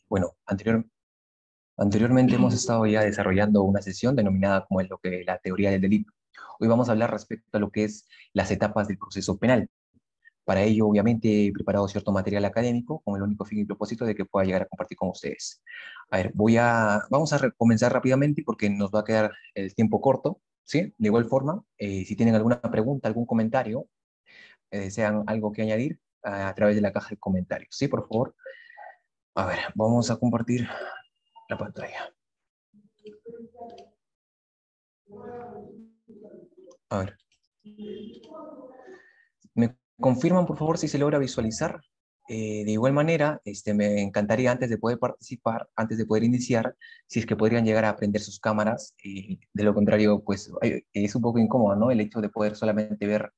Bueno, anteriormente hemos estado ya desarrollando una sesión denominada como es lo que la teoría del delito. Hoy vamos a hablar respecto a lo que es las etapas del proceso penal. Para ello, obviamente, he preparado cierto material académico con el único fin y propósito de que pueda llegar a compartir con ustedes. A ver, vamos a comenzar rápidamente porque nos va a quedar el tiempo corto, ¿sí? De igual forma, si tienen alguna pregunta, algún comentario, desean algo que añadir, a través de la caja de comentarios, ¿sí? Por favor. A ver, vamos a compartir la pantalla. A ver, ¿me confirman, por favor, si se logra visualizar? De igual manera, me encantaría antes de poder participar, antes de poder iniciar, si es que podrían llegar a prender sus cámaras. De lo contrario, pues es un poco incómodo, ¿no? El hecho de poder solamente ver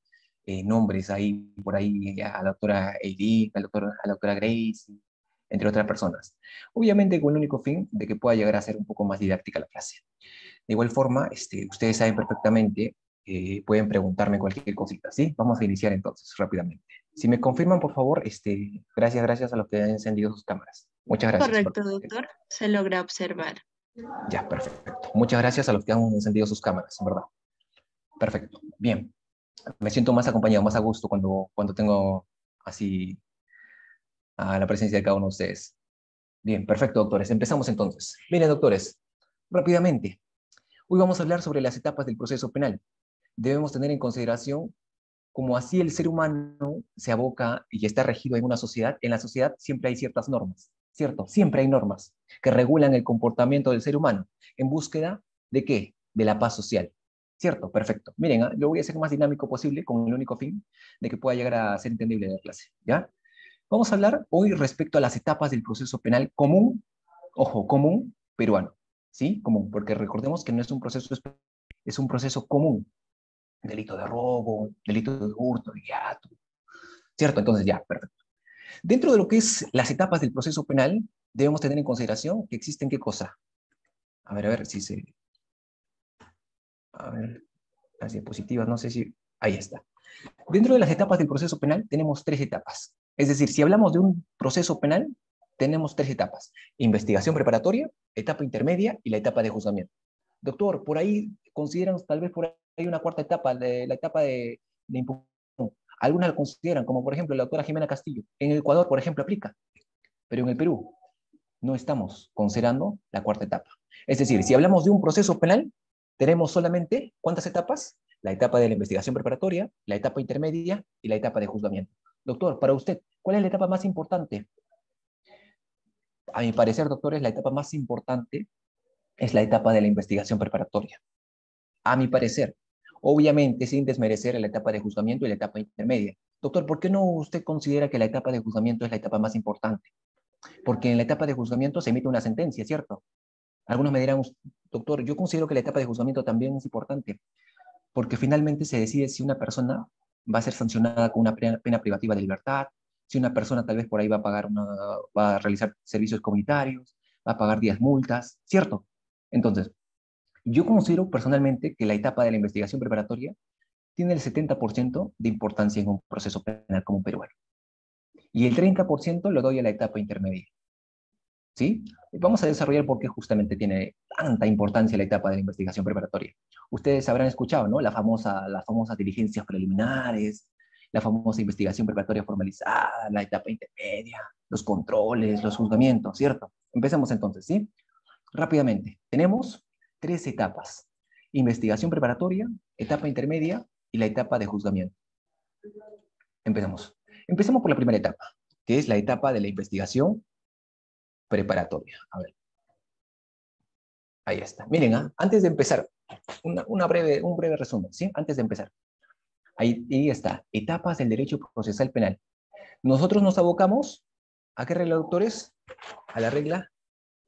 nombres ahí, por ahí, a la doctora Edith, a la doctora Grace, entre otras personas. Obviamente con el único fin de que pueda llegar a ser un poco más didáctica la clase. De igual forma, ustedes saben perfectamente, pueden preguntarme cualquier cosita, ¿sí? Vamos a iniciar entonces rápidamente. Si me confirman, por favor, gracias a los que han encendido sus cámaras. Muchas gracias. Correcto, doctor. Se logra observar. Ya, perfecto. Muchas gracias a los que han encendido sus cámaras, en verdad. Perfecto. Bien. Me siento más acompañado, más a gusto cuando tengo así a la presencia de cada uno de ustedes. Bien, perfecto, doctores. Empezamos entonces. Miren, doctores, rápidamente. Hoy vamos a hablar sobre las etapas del proceso penal. Debemos tener en consideración como así el ser humano se aboca y está regido en una sociedad. En la sociedad siempre hay ciertas normas, ¿cierto? Siempre hay normas que regulan el comportamiento del ser humano en búsqueda de ¿qué? De la paz social, ¿cierto? Perfecto. Miren, lo voy a hacer lo más dinámico posible con el único fin de que pueda llegar a ser entendible la clase, ¿ya? Vamos a hablar hoy respecto a las etapas del proceso penal común, ojo, común peruano, ¿sí? Común, porque recordemos que no es un proceso, es un proceso común. Delito de robo, delito de hurto, de hiato, ¿cierto? Entonces ya, perfecto. Dentro de lo que es las etapas del proceso penal, debemos tener en consideración que existen qué cosa. A ver si se... A ver, las diapositivas, no sé si... Ahí está. Dentro de las etapas del proceso penal tenemos tres etapas. Es decir, si hablamos de un proceso penal, tenemos tres etapas. Investigación preparatoria, etapa intermedia y la etapa de juzgamiento. Doctor, por ahí consideran tal vez por ahí una cuarta etapa, la etapa de impugnación. Algunas la consideran, como por ejemplo la doctora Jimena Castillo. En el Ecuador, por ejemplo, aplica, pero en el Perú no estamos considerando la cuarta etapa. Es decir, si hablamos de un proceso penal, tenemos solamente, ¿cuántas etapas? La etapa de la investigación preparatoria, la etapa intermedia y la etapa de juzgamiento. Doctor, para usted, ¿cuál es la etapa más importante? A mi parecer, doctor, es la etapa más importante, es la etapa de la investigación preparatoria. A mi parecer, obviamente sin desmerecer la etapa de juzgamiento y la etapa intermedia. Doctor, ¿por qué no usted considera que la etapa de juzgamiento es la etapa más importante? Porque en la etapa de juzgamiento se emite una sentencia, ¿cierto? Algunos me dirán, doctor, yo considero que la etapa de juzgamiento también es importante, porque finalmente se decide si una persona va a ser sancionada con una pena privativa de libertad, si una persona tal vez por ahí va a realizar servicios comunitarios, va a pagar 10 multas, ¿cierto? Entonces, yo considero personalmente que la etapa de la investigación preparatoria tiene el 70% de importancia en un proceso penal como un peruano. Y el 30% lo doy a la etapa intermedia. ¿Sí? Vamos a desarrollar por qué justamente tiene tanta importancia la etapa de la investigación preparatoria. Ustedes habrán escuchado, ¿no? Las famosas diligencias preliminares, la famosa investigación preparatoria formalizada, la etapa intermedia, los controles, los juzgamientos, ¿cierto? Empecemos entonces, ¿sí? Rápidamente. Tenemos tres etapas. Investigación preparatoria, etapa intermedia y la etapa de juzgamiento. Empecemos. Empecemos por la primera etapa, que es la etapa de la investigación preparatoria. A ver. Ahí está. Miren, antes de empezar, un breve resumen, ¿sí? Antes de empezar. Ahí está. Etapas del derecho procesal penal. Nosotros nos abocamos ¿a qué regla, doctores? A la regla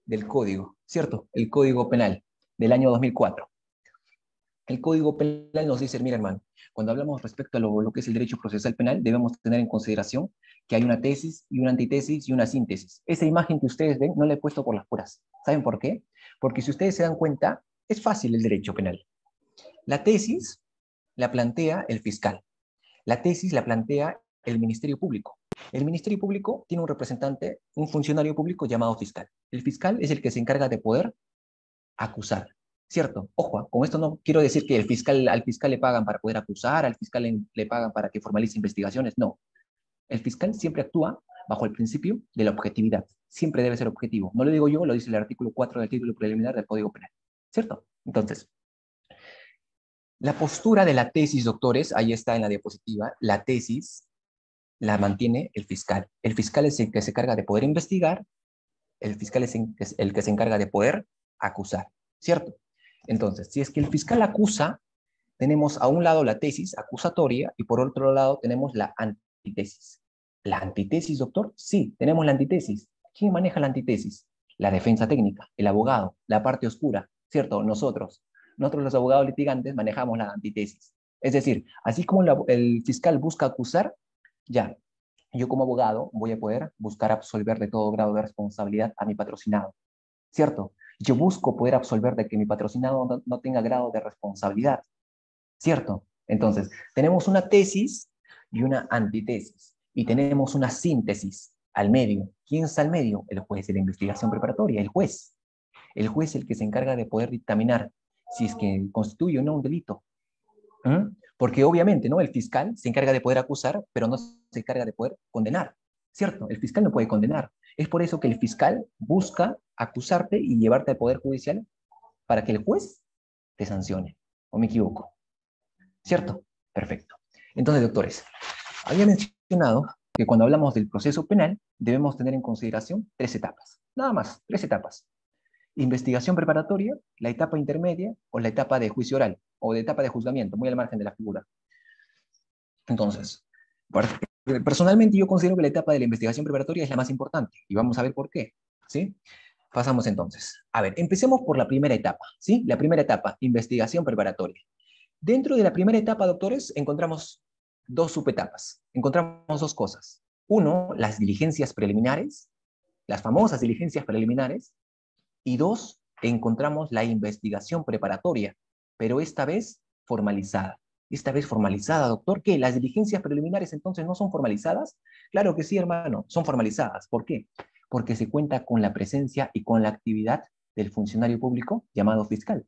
del código, ¿cierto? El código penal del año 2004. El Código Penal nos dice, mira hermano, cuando hablamos respecto a lo que es el derecho procesal penal, debemos tener en consideración que hay una tesis y una antitesis y una síntesis. Esa imagen que ustedes ven no la he puesto por las puras. ¿Saben por qué? Porque si ustedes se dan cuenta, es fácil el derecho penal. La tesis la plantea el fiscal. La tesis la plantea el Ministerio Público. El Ministerio Público tiene un representante, un funcionario público llamado fiscal. El fiscal es el que se encarga de poder acusar, ¿cierto? Ojo, con esto no quiero decir que al fiscal le pagan para poder acusar, al fiscal le pagan para que formalice investigaciones, no. El fiscal siempre actúa bajo el principio de la objetividad. Siempre debe ser objetivo. No lo digo yo, lo dice el artículo 4 del título preliminar del Código Penal, ¿cierto? Entonces, la postura de la tesis, doctores, ahí está en la diapositiva, la tesis la mantiene el fiscal. El fiscal es el que se encarga de poder investigar, el fiscal es el que se encarga de poder acusar, ¿cierto? Entonces, si es que el fiscal acusa, tenemos a un lado la tesis acusatoria y por otro lado tenemos la antítesis. ¿La antítesis, doctor? Sí, tenemos la antítesis. ¿Quién maneja la antítesis? La defensa técnica, el abogado, la parte oscura, ¿cierto? Nosotros los abogados litigantes manejamos la antítesis. Es decir, así como el fiscal busca acusar, ya, yo como abogado voy a poder buscar absolver de todo grado de responsabilidad a mi patrocinado, ¿cierto? Yo busco poder absolver de que mi patrocinado no tenga grado de responsabilidad, ¿cierto? Entonces, tenemos una tesis y una antitesis, y tenemos una síntesis al medio. ¿Quién está al medio? El juez de la investigación preparatoria, el juez. El juez es el que se encarga de poder dictaminar si es que constituye o no un delito. ¿Mm? Porque obviamente, ¿no? El fiscal se encarga de poder acusar, pero no se encarga de poder condenar, ¿cierto? El fiscal no puede condenar. Es por eso que el fiscal busca acusarte y llevarte al Poder Judicial para que el juez te sancione. ¿O me equivoco? ¿Cierto? Perfecto. Entonces, doctores, había mencionado que cuando hablamos del proceso penal debemos tener en consideración 3 etapas. Nada más, 3 etapas. Investigación preparatoria, la etapa intermedia o la etapa de juicio oral o de etapa de juzgamiento, muy al margen de la figura. Entonces, personalmente yo considero que la etapa de la investigación preparatoria es la más importante y vamos a ver por qué, ¿sí? Pasamos entonces. A ver, empecemos por la primera etapa, ¿sí? La primera etapa, investigación preparatoria. Dentro de la primera etapa, doctores, encontramos 2 subetapas. Encontramos 2 cosas. Uno, las diligencias preliminares, las famosas diligencias preliminares. Y 2, encontramos la investigación preparatoria, pero esta vez formalizada. Esta vez formalizada, doctor, ¿qué? ¿Las diligencias preliminares entonces no son formalizadas? Claro que sí, hermano, son formalizadas. ¿Por qué? Porque se cuenta con la presencia y con la actividad del funcionario público llamado fiscal,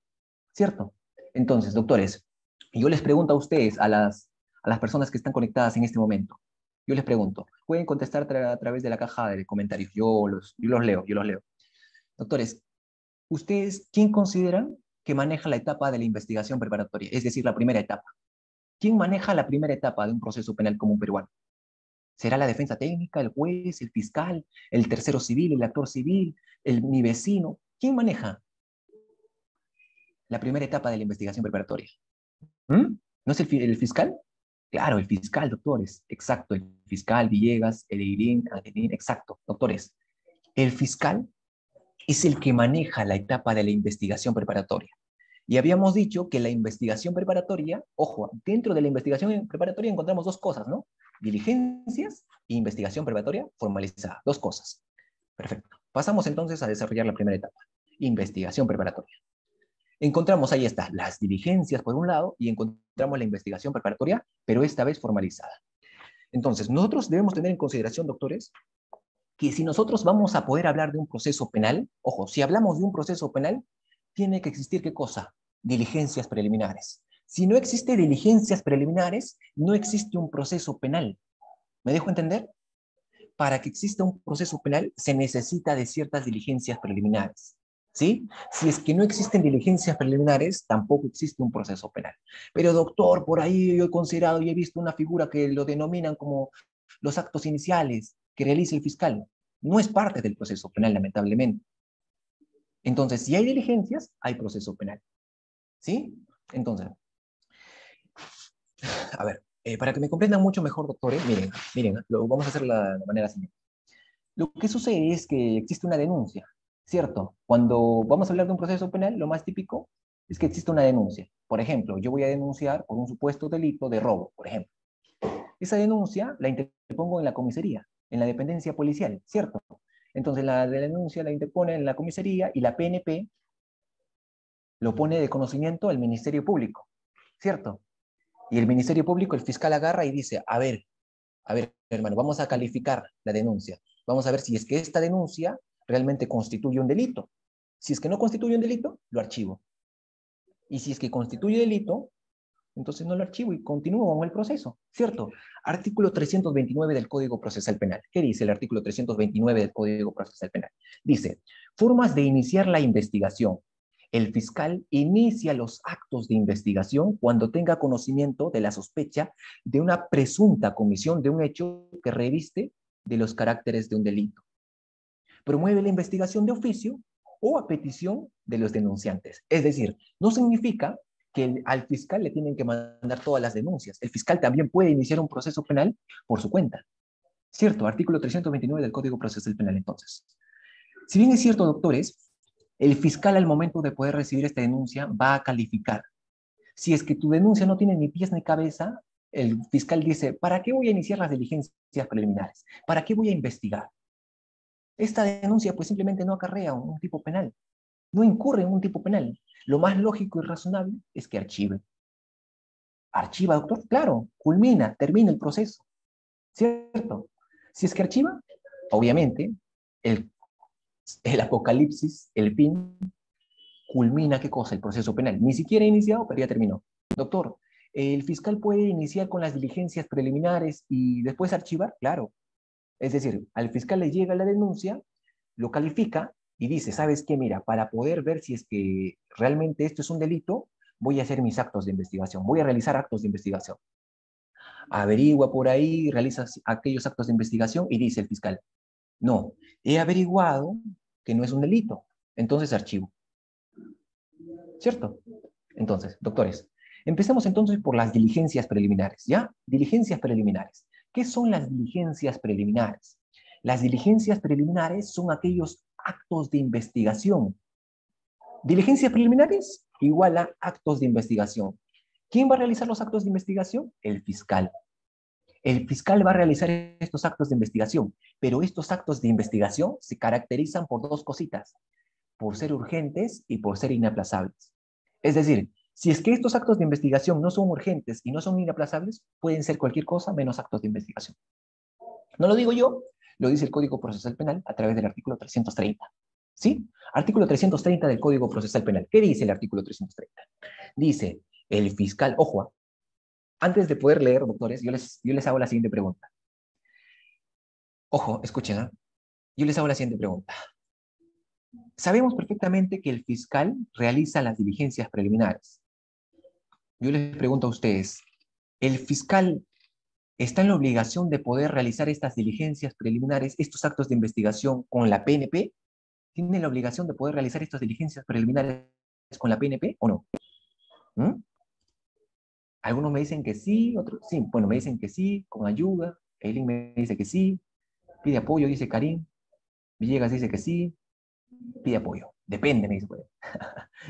¿cierto? Entonces, doctores, yo les pregunto a ustedes, a las personas que están conectadas en este momento, yo les pregunto, pueden contestar a través de la caja de comentarios, yo los leo. Doctores, ¿ustedes quién consideran que maneja la etapa de la investigación preparatoria? Es decir, la primera etapa. ¿Quién maneja la primera etapa de un proceso penal común peruano? ¿Será la defensa técnica, el juez, el fiscal, el tercero civil, el actor civil, mi vecino? ¿Quién maneja la primera etapa de la investigación preparatoria? ¿Mm? ¿No es el fiscal? Claro, el fiscal, doctores. Exacto, el fiscal Villegas, Edeirén, Angelín, exacto, doctores. El fiscal es el que maneja la etapa de la investigación preparatoria. Y habíamos dicho que la investigación preparatoria, ojo, dentro de la investigación preparatoria encontramos 2 cosas, ¿no? Diligencias e investigación preparatoria formalizada. 2 cosas. Perfecto. Pasamos entonces a desarrollar la primera etapa. Investigación preparatoria. Encontramos, ahí está, las diligencias por un lado y encontramos la investigación preparatoria, pero esta vez formalizada. Entonces, nosotros debemos tener en consideración, doctores, que si nosotros vamos a poder hablar de un proceso penal, ojo, si hablamos de un proceso penal, tiene que existir ¿qué cosa? Diligencias preliminares. Si no existe diligencias preliminares, no existe un proceso penal. ¿Me dejo entender? Para que exista un proceso penal se necesita de ciertas diligencias preliminares. ¿Sí? Si es que no existen diligencias preliminares, tampoco existe un proceso penal. Pero doctor, por ahí yo he considerado y he visto una figura que lo denominan como los actos iniciales que realiza el fiscal. No es parte del proceso penal, lamentablemente. Entonces, si hay diligencias, hay proceso penal. ¿Sí? Entonces, a ver, para que me comprendan mucho mejor, doctores, miren, lo vamos a hacer de la manera siguiente. Lo que sucede es que existe una denuncia, ¿cierto? Cuando vamos a hablar de un proceso penal, lo más típico es que existe una denuncia. Por ejemplo, yo voy a denunciar por un supuesto delito de robo, por ejemplo. Esa denuncia la interpongo en la comisaría, en la dependencia policial, ¿cierto? Entonces la denuncia la interpone en la comisaría y la PNP lo pone de conocimiento al Ministerio Público, ¿cierto? Y el Ministerio Público, el fiscal agarra y dice, a ver, A ver, hermano, vamos a calificar la denuncia. Vamos a ver si es que esta denuncia realmente constituye un delito. Si es que no constituye un delito, lo archivo. Y si es que constituye delito, entonces no lo archivo y continúo con el proceso, ¿cierto? Artículo 329 del Código Procesal Penal. ¿Qué dice el artículo 329 del Código Procesal Penal? Dice, formas de iniciar la investigación. El fiscal inicia los actos de investigación cuando tenga conocimiento de la sospecha de una presunta comisión de un hecho que reviste de los caracteres de un delito. Promueve la investigación de oficio o a petición de los denunciantes. Es decir, no significa que al fiscal le tienen que mandar todas las denuncias. El fiscal también puede iniciar un proceso penal por su cuenta. ¿Cierto? Artículo 329 del Código Procesal Penal, entonces. Si bien es cierto, doctores, el fiscal al momento de poder recibir esta denuncia va a calificar. Si es que tu denuncia no tiene ni pies ni cabeza, el fiscal dice, ¿para qué voy a iniciar las diligencias preliminares? ¿Para qué voy a investigar? Esta denuncia pues simplemente no acarrea un tipo penal, no incurre en un tipo penal. Lo más lógico y razonable es que archive. ¿Archiva, doctor? Claro, culmina, termina el proceso, ¿cierto? Si es que archiva, obviamente, el, el apocalipsis, el fin, culmina, ¿qué cosa? El proceso penal. Ni siquiera ha iniciado, pero ya terminó. Doctor, ¿el fiscal puede iniciar con las diligencias preliminares y después archivar? Claro. Es decir, al fiscal le llega la denuncia, lo califica y dice, ¿sabes qué? Mira, para poder ver si es que realmente esto es un delito, voy a hacer mis actos de investigación, voy a realizar actos de investigación. Averigua por ahí, realiza aquellos actos de investigación y dice el fiscal, no, he averiguado que no es un delito, entonces archivo. ¿Cierto? Entonces, doctores, empecemos entonces por las diligencias preliminares, ¿ya? Diligencias preliminares. ¿Qué son las diligencias preliminares? Las diligencias preliminares son aquellos actos de investigación. Diligencias preliminares igual a actos de investigación. ¿Quién va a realizar los actos de investigación? El fiscal. El fiscal va a realizar estos actos de investigación, pero estos actos de investigación se caracterizan por dos cositas, por ser urgentes y por ser inaplazables. Es decir, si es que estos actos de investigación no son urgentes y no son inaplazables, pueden ser cualquier cosa menos actos de investigación. No lo digo yo, lo dice el Código Procesal Penal a través del artículo 330. ¿Sí? Artículo 330 del Código Procesal Penal. ¿Qué dice el artículo 330? Dice, el fiscal, ojo, antes de poder leer, doctores, yo les hago la siguiente pregunta. Ojo, escuchen, ¿eh? Yo les hago la siguiente pregunta. Sabemos perfectamente que el fiscal realiza las diligencias preliminares. Yo les pregunto a ustedes, ¿el fiscal está en la obligación de poder realizar estas diligencias preliminares, estos actos de investigación con la PNP? ¿Tiene la obligación de poder realizar estas diligencias preliminares con la PNP o no? ¿Mm? Algunos me dicen que sí, otros sí. Bueno, me dicen que sí, con ayuda. Eileen me dice que sí. Pide apoyo, dice Karim. Villegas dice que sí. Pide apoyo. Depende, me dice.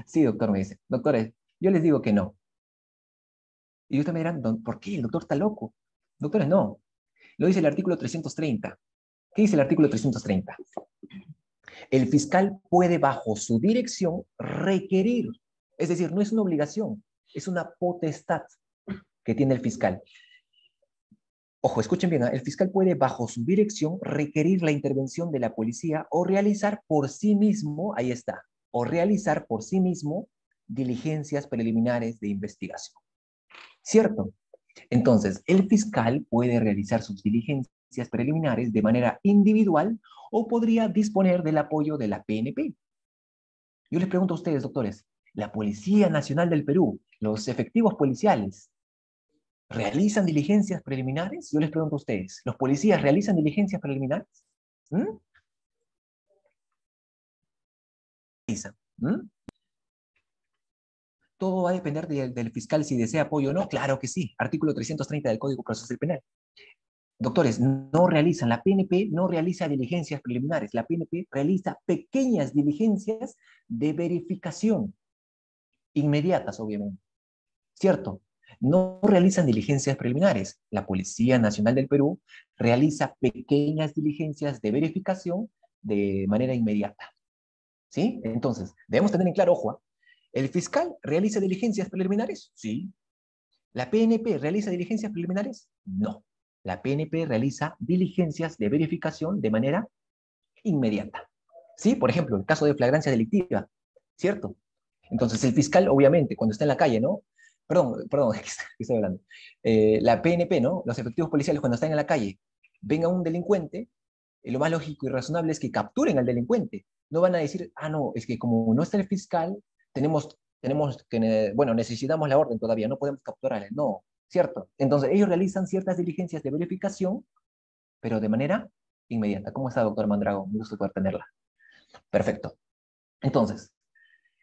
Sí, doctor, me dice. Doctores, yo les digo que no. Y ustedes me dirán, ¿por qué? El doctor está loco. Doctores, no. Lo dice el artículo 330. ¿Qué dice el artículo 330? El fiscal puede, bajo su dirección, requerir. Es decir, no es una obligación, es una potestad que tiene el fiscal. Ojo, escuchen bien, ¿eh? El fiscal puede, bajo su dirección, requerir la intervención de la policía o realizar por sí mismo, ahí está, o realizar por sí mismo diligencias preliminares de investigación. ¿Cierto? Entonces, el fiscal puede realizar sus diligencias preliminares de manera individual o podría disponer del apoyo de la PNP. Yo les pregunto a ustedes, doctores, ¿la Policía Nacional del Perú, los efectivos policiales, realizan diligencias preliminares? Yo les pregunto a ustedes, ¿los policías realizan diligencias preliminares? ¿Mm? ¿Mm? Todo va a depender del fiscal si desea apoyo o no. Claro que sí. Artículo 330 del Código Procesal Penal. Doctores, no realizan, la PNP no realiza diligencias preliminares, la PNP realiza pequeñas diligencias de verificación, inmediatas obviamente, ¿cierto? No realizan diligencias preliminares. La Policía Nacional del Perú realiza pequeñas diligencias de verificación de manera inmediata, ¿sí? Entonces, debemos tener en claro, ojo, ¿el fiscal realiza diligencias preliminares? Sí. ¿La PNP realiza diligencias preliminares? No. La PNP realiza diligencias de verificación de manera inmediata. ¿Sí? Por ejemplo, el caso de flagrancia delictiva, ¿cierto? Entonces, el fiscal, obviamente, cuando está en la calle, ¿no? Perdón, ¿qué estoy hablando? La PNP, ¿no? Los efectivos policiales, cuando están en la calle, ven a un delincuente, lo más lógico y razonable es que capturen al delincuente. No van a decir, ah, no, es que como no está el fiscal, tenemos que, bueno, necesitamos la orden todavía, no podemos capturarle. No, ¿cierto? Entonces, ellos realizan ciertas diligencias de verificación, pero de manera inmediata. ¿Cómo está, doctor Mandrago? Me gusta poder tenerla. Perfecto. Entonces,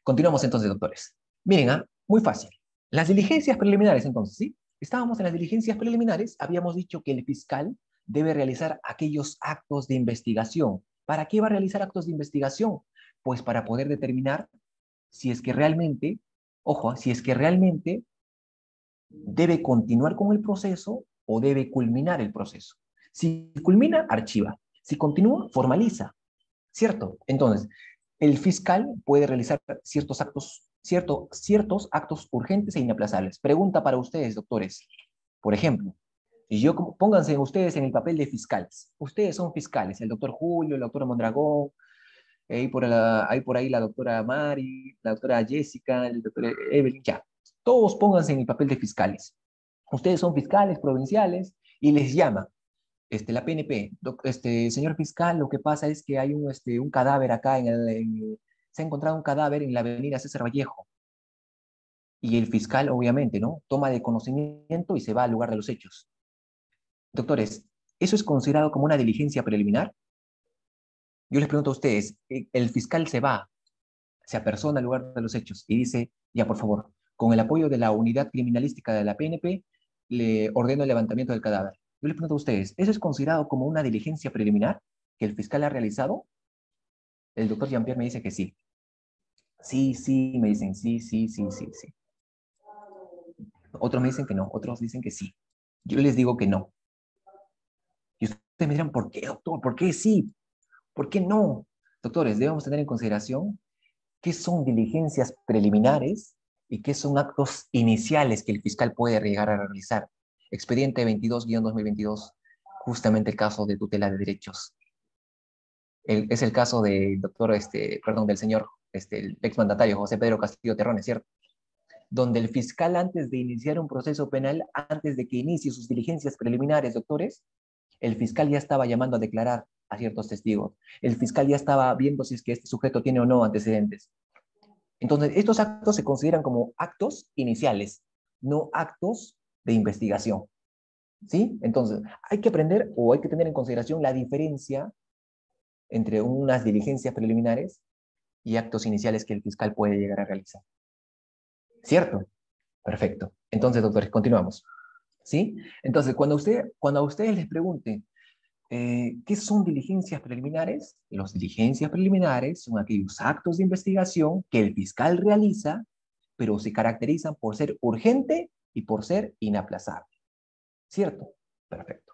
continuamos entonces, doctores. Miren, muy fácil. Las diligencias preliminares, entonces, ¿sí? Estábamos en las diligencias preliminares, habíamos dicho que el fiscal debe realizar aquellos actos de investigación. ¿Para qué va a realizar actos de investigación? Pues para poder determinar si es que realmente, ojo, si es que realmente debe continuar con el proceso o debe culminar el proceso. Si culmina, archiva. Si continúa, formaliza. ¿Cierto? Entonces, el fiscal puede realizar ciertos actos urgentes e inaplazables. Pregunta para ustedes, doctores. Por ejemplo, pónganse ustedes en el papel de fiscales. Ustedes son fiscales, el doctor Julio, el doctor Mondragón, hay por ahí la doctora Mari, la doctora Jessica, el doctor Evelyn, ya. Todos pónganse en el papel de fiscales. Ustedes son fiscales provinciales y les llama la PNP, señor fiscal, lo que pasa es que hay un cadáver acá, se ha encontrado un cadáver en la avenida César Vallejo. Y el fiscal, obviamente, ¿no? Toma de conocimiento y se va al lugar de los hechos. Doctores, ¿eso es considerado como una diligencia preliminar? Yo les pregunto a ustedes, el fiscal se apersona al lugar de los hechos y dice, ya por favor, con el apoyo de la unidad criminalística de la PNP, le ordeno el levantamiento del cadáver. Yo les pregunto a ustedes, ¿eso es considerado como una diligencia preliminar que el fiscal ha realizado? El doctor Jean-Pierre me dice que sí. Sí, sí, me dicen sí, sí, sí, sí, sí. Otros me dicen que no, otros dicen que sí. Yo les digo que no. Y ustedes me dirán, ¿por qué, doctor? ¿Por qué sí? ¿Por qué no? Doctores, debemos tener en consideración qué son diligencias preliminares y qué son actos iniciales que el fiscal puede llegar a realizar. Expediente 22-2022, justamente el caso de tutela de derechos. Es el caso del doctor, del señor, el exmandatario José Pedro Castillo Terrones, ¿cierto? Donde el fiscal, antes de iniciar un proceso penal, antes de que inicie sus diligencias preliminares, doctores, el fiscal ya estaba llamando a declarar a ciertos testigos. El fiscal ya estaba viendo si es que este sujeto tiene o no antecedentes. Entonces, estos actos se consideran como actos iniciales, no actos de investigación. ¿Sí? Entonces, hay que aprender o hay que tener en consideración la diferencia entre unas diligencias preliminares y actos iniciales que el fiscal puede llegar a realizar. ¿Cierto? Perfecto. Entonces, doctores, continuamos. ¿Sí? Entonces, cuando a ustedes les pregunten ¿qué son diligencias preliminares? Las diligencias preliminares son aquellos actos de investigación que el fiscal realiza, pero se caracterizan por ser urgente y por ser inaplazable. ¿Cierto? Perfecto.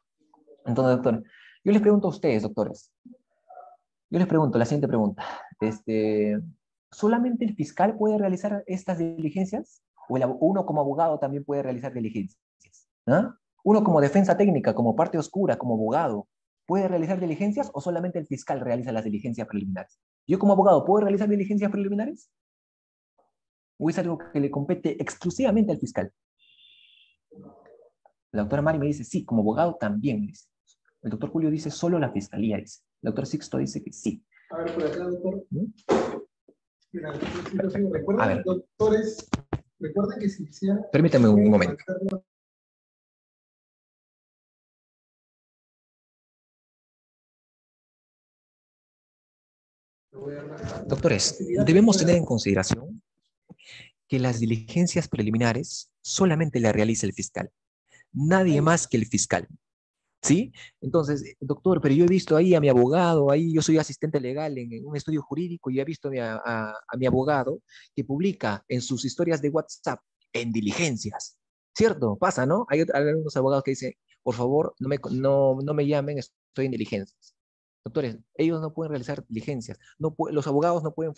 Entonces, doctor, yo les pregunto a ustedes, doctores, yo les pregunto la siguiente pregunta. ¿Solamente el fiscal puede realizar estas diligencias? ¿O uno como abogado también puede realizar diligencias? ¿Ah? Uno como defensa técnica, como parte oscura, como abogado, ¿puede realizar diligencias o solamente el fiscal realiza las diligencias preliminares? Yo como abogado, ¿puedo realizar diligencias preliminares? ¿O es algo que le compete exclusivamente al fiscal? La doctora Mari me dice, sí, como abogado también, dice. El doctor Julio dice, solo la fiscalía, dice. El doctor Sixto dice que sí. A ver, por acá, doctor. Mira, A ver. Doctores, recuerden que si quisieran... Permítame un momento. Doctores, debemos tener en consideración que las diligencias preliminares solamente las realiza el fiscal. Nadie más que el fiscal. ¿Sí? Entonces, doctor, pero yo he visto ahí a mi abogado, ahí yo soy asistente legal en un estudio jurídico y he visto a mi abogado que publica en sus historias de WhatsApp en diligencias. ¿Cierto? Pasa, ¿no? Hay algunos abogados que dicen, por favor, no me llamen, estoy en diligencias. Doctores, ellos no pueden realizar diligencias. Los abogados no pueden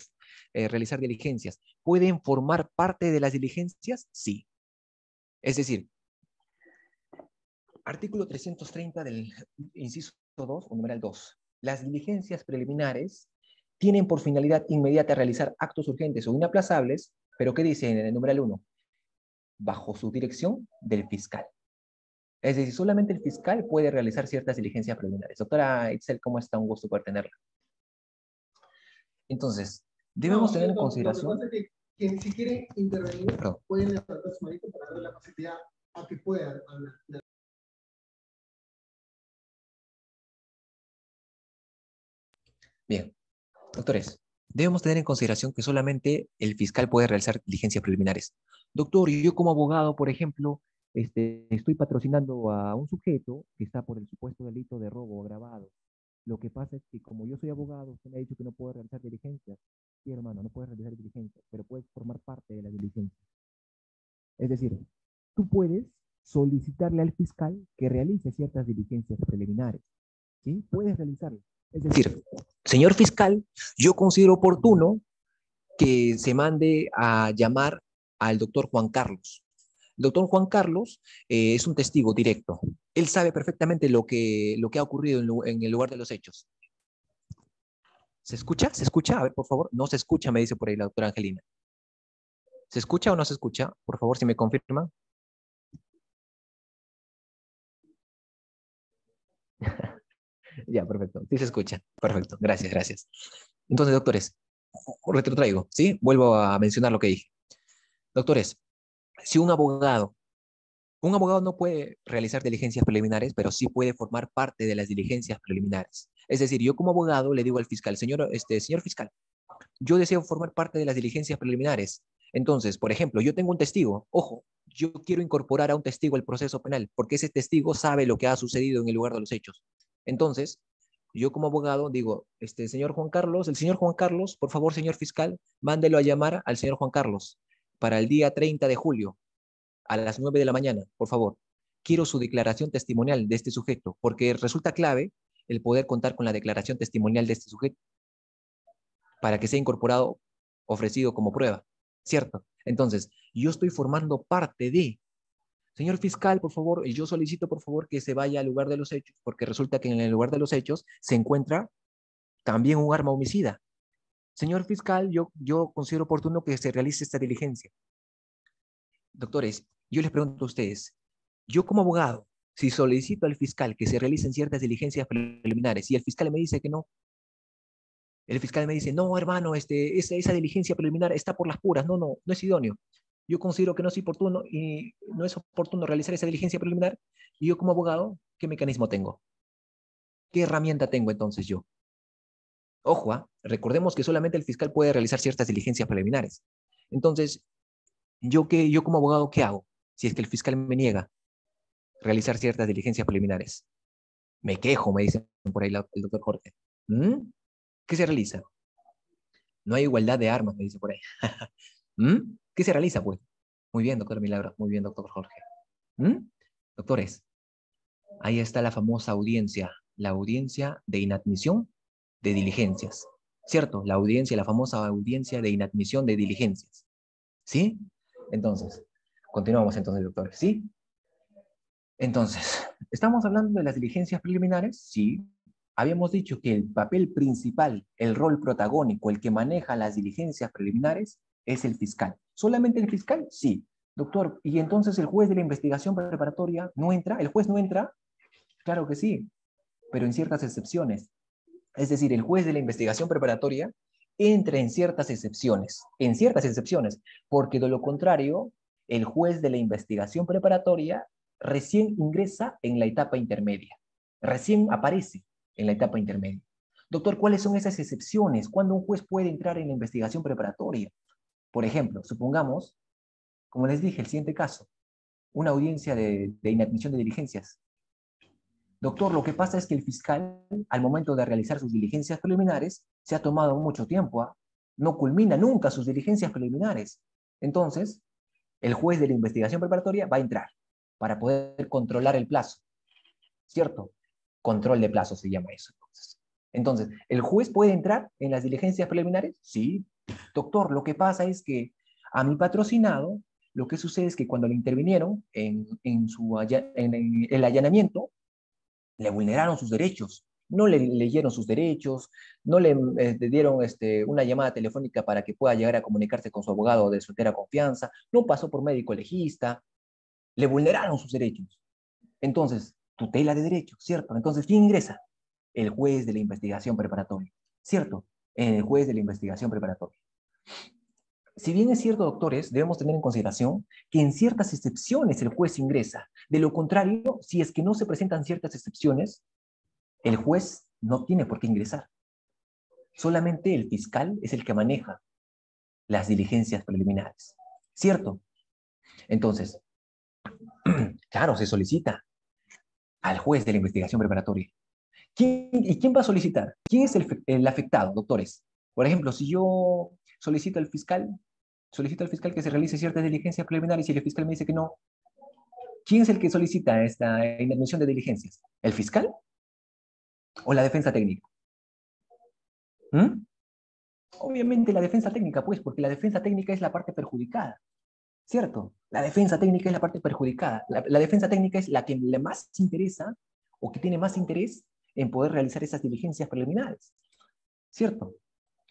realizar diligencias. ¿Pueden formar parte de las diligencias? Sí. Es decir, Artículo 330 del inciso 2, o numeral 2. Las diligencias preliminares tienen por finalidad inmediata realizar actos urgentes o inaplazables, pero ¿qué dice en el numeral 1? Bajo su dirección del fiscal. Es decir, solamente el fiscal puede realizar ciertas diligencias preliminares. Doctora Itzel, ¿cómo está? Un gusto poder tenerla. Entonces, debemos tener en consideración... Lo que pasa es que quien si quiere intervenir, pueden levantar su manito para darle la posibilidad a que puedan hablar. Bien, doctores, debemos tener en consideración que solamente el fiscal puede realizar diligencias preliminares. Doctor, yo como abogado, por ejemplo, estoy patrocinando a un sujeto que está por el supuesto delito de robo agravado. Lo que pasa es que como yo soy abogado, usted me ha dicho que no puedo realizar diligencias. Sí, hermano, no puedes realizar diligencias, pero puedes formar parte de la diligencia. Es decir, tú puedes solicitarle al fiscal que realice ciertas diligencias preliminares. ¿Sí? Puedes realizarlo. Es decir, señor fiscal, yo considero oportuno que se mande a llamar al doctor Juan Carlos. El doctor Juan Carlos es un testigo directo. Él sabe perfectamente lo que ha ocurrido en el lugar de los hechos. ¿Se escucha? ¿Se escucha? A ver, por favor. No se escucha, me dice por ahí la doctora Angelina. ¿Se escucha o no se escucha? Por favor, si me confirman. Ya, perfecto. Sí se escucha. Perfecto. Gracias, gracias. Entonces, doctores, retrotraigo, ¿sí? Vuelvo a mencionar lo que dije. Doctores, si un abogado no puede realizar diligencias preliminares, pero sí puede formar parte de las diligencias preliminares. Es decir, yo como abogado le digo al fiscal, señor fiscal, yo deseo formar parte de las diligencias preliminares. Entonces, por ejemplo, yo tengo un testigo. Ojo, yo quiero incorporar a un testigo al proceso penal, porque ese testigo sabe lo que ha sucedido en el lugar de los hechos. Entonces, yo como abogado digo, señor Juan Carlos, el señor Juan Carlos, por favor, señor fiscal, mándelo a llamar al señor Juan Carlos para el día 30 de julio a las 9 de la mañana, por favor. Quiero su declaración testimonial de este sujeto, porque resulta clave el poder contar con la declaración testimonial de este sujeto para que sea incorporado, ofrecido como prueba, ¿cierto? Entonces, yo estoy formando parte de... Señor fiscal, por favor, yo solicito, por favor, que se vaya al lugar de los hechos, porque resulta que en el lugar de los hechos se encuentra también un arma homicida. Señor fiscal, yo considero oportuno que se realice esta diligencia. Doctores, yo les pregunto a ustedes, yo como abogado, si solicito al fiscal que se realicen ciertas diligencias preliminares y el fiscal me dice que no, el fiscal me dice, no, hermano, esa diligencia preliminar está por las puras, no es idóneo. Yo considero que no es oportuno y no es oportuno realizar esa diligencia preliminar. Y yo como abogado, ¿qué mecanismo tengo? ¿Qué herramienta tengo entonces yo? Ojo, recordemos que solamente el fiscal puede realizar ciertas diligencias preliminares. Entonces, yo como abogado, ¿qué hago? Si es que el fiscal me niega realizar ciertas diligencias preliminares. Me quejo, me dice por ahí el doctor Jorge. ¿Qué se realiza? No hay igualdad de armas, me dice por ahí. ¿Qué se realiza, pues? Muy bien, doctor Milagro. Muy bien, doctor Jorge. Doctores, ahí está la famosa audiencia, la audiencia de inadmisión de diligencias. ¿Cierto? La famosa audiencia de inadmisión de diligencias. ¿Sí? Entonces, continuamos entonces, doctores. ¿Sí? Entonces, ¿estamos hablando de las diligencias preliminares? Sí. Habíamos dicho que el papel principal, el rol protagónico, el que maneja las diligencias preliminares, es el fiscal. ¿Solamente el fiscal? Sí. Doctor, ¿y entonces el juez de la investigación preparatoria no entra? ¿El juez no entra? Claro que sí, pero en ciertas excepciones. Es decir, el juez de la investigación preparatoria entra en ciertas excepciones, porque de lo contrario, el juez de la investigación preparatoria recién ingresa en la etapa intermedia, recién aparece en la etapa intermedia. Doctor, ¿cuáles son esas excepciones? ¿Cuándo un juez puede entrar en la investigación preparatoria? Por ejemplo, supongamos, como les dije, el siguiente caso, una audiencia de inadmisión de diligencias. Doctor, lo que pasa es que el fiscal, al momento de realizar sus diligencias preliminares, se ha tomado mucho tiempo, no culmina nunca sus diligencias preliminares. Entonces, el juez de la investigación preparatoria va a entrar para poder controlar el plazo, ¿cierto? Control de plazo se llama eso. Entonces, ¿el juez puede entrar en las diligencias preliminares? Sí. Doctor, lo que pasa es que a mi patrocinado lo que sucede es que cuando le intervinieron en el allanamiento, le vulneraron sus derechos, no le leyeron sus derechos, no le dieron una llamada telefónica para que pueda llegar a comunicarse con su abogado de su entera confianza, no pasó por médico legista, le vulneraron sus derechos. Entonces, tutela de derechos, ¿cierto? Entonces, ¿quién ingresa? El juez de la investigación preparatoria, ¿cierto? El juez de la investigación preparatoria. Si bien es cierto, doctores, debemos tener en consideración que en ciertas excepciones el juez ingresa. De lo contrario, si es que no se presentan ciertas excepciones, el juez no tiene por qué ingresar. Solamente el fiscal es el que maneja las diligencias preliminares, ¿cierto? Entonces, claro, se solicita al juez de la investigación preparatoria. ¿Y quién va a solicitar? ¿Quién es el afectado, doctores? Por ejemplo, si yo solicito al fiscal que se realice ciertas diligencias preliminares y el fiscal me dice que no, ¿quién es el que solicita esta intervención de diligencias? ¿El fiscal o la defensa técnica? ¿Mm? Obviamente la defensa técnica, pues, porque la defensa técnica es la parte perjudicada, ¿cierto? La defensa técnica es la parte perjudicada. La defensa técnica es la que le más interesa o que tiene más interés en poder realizar esas diligencias preliminares, ¿cierto?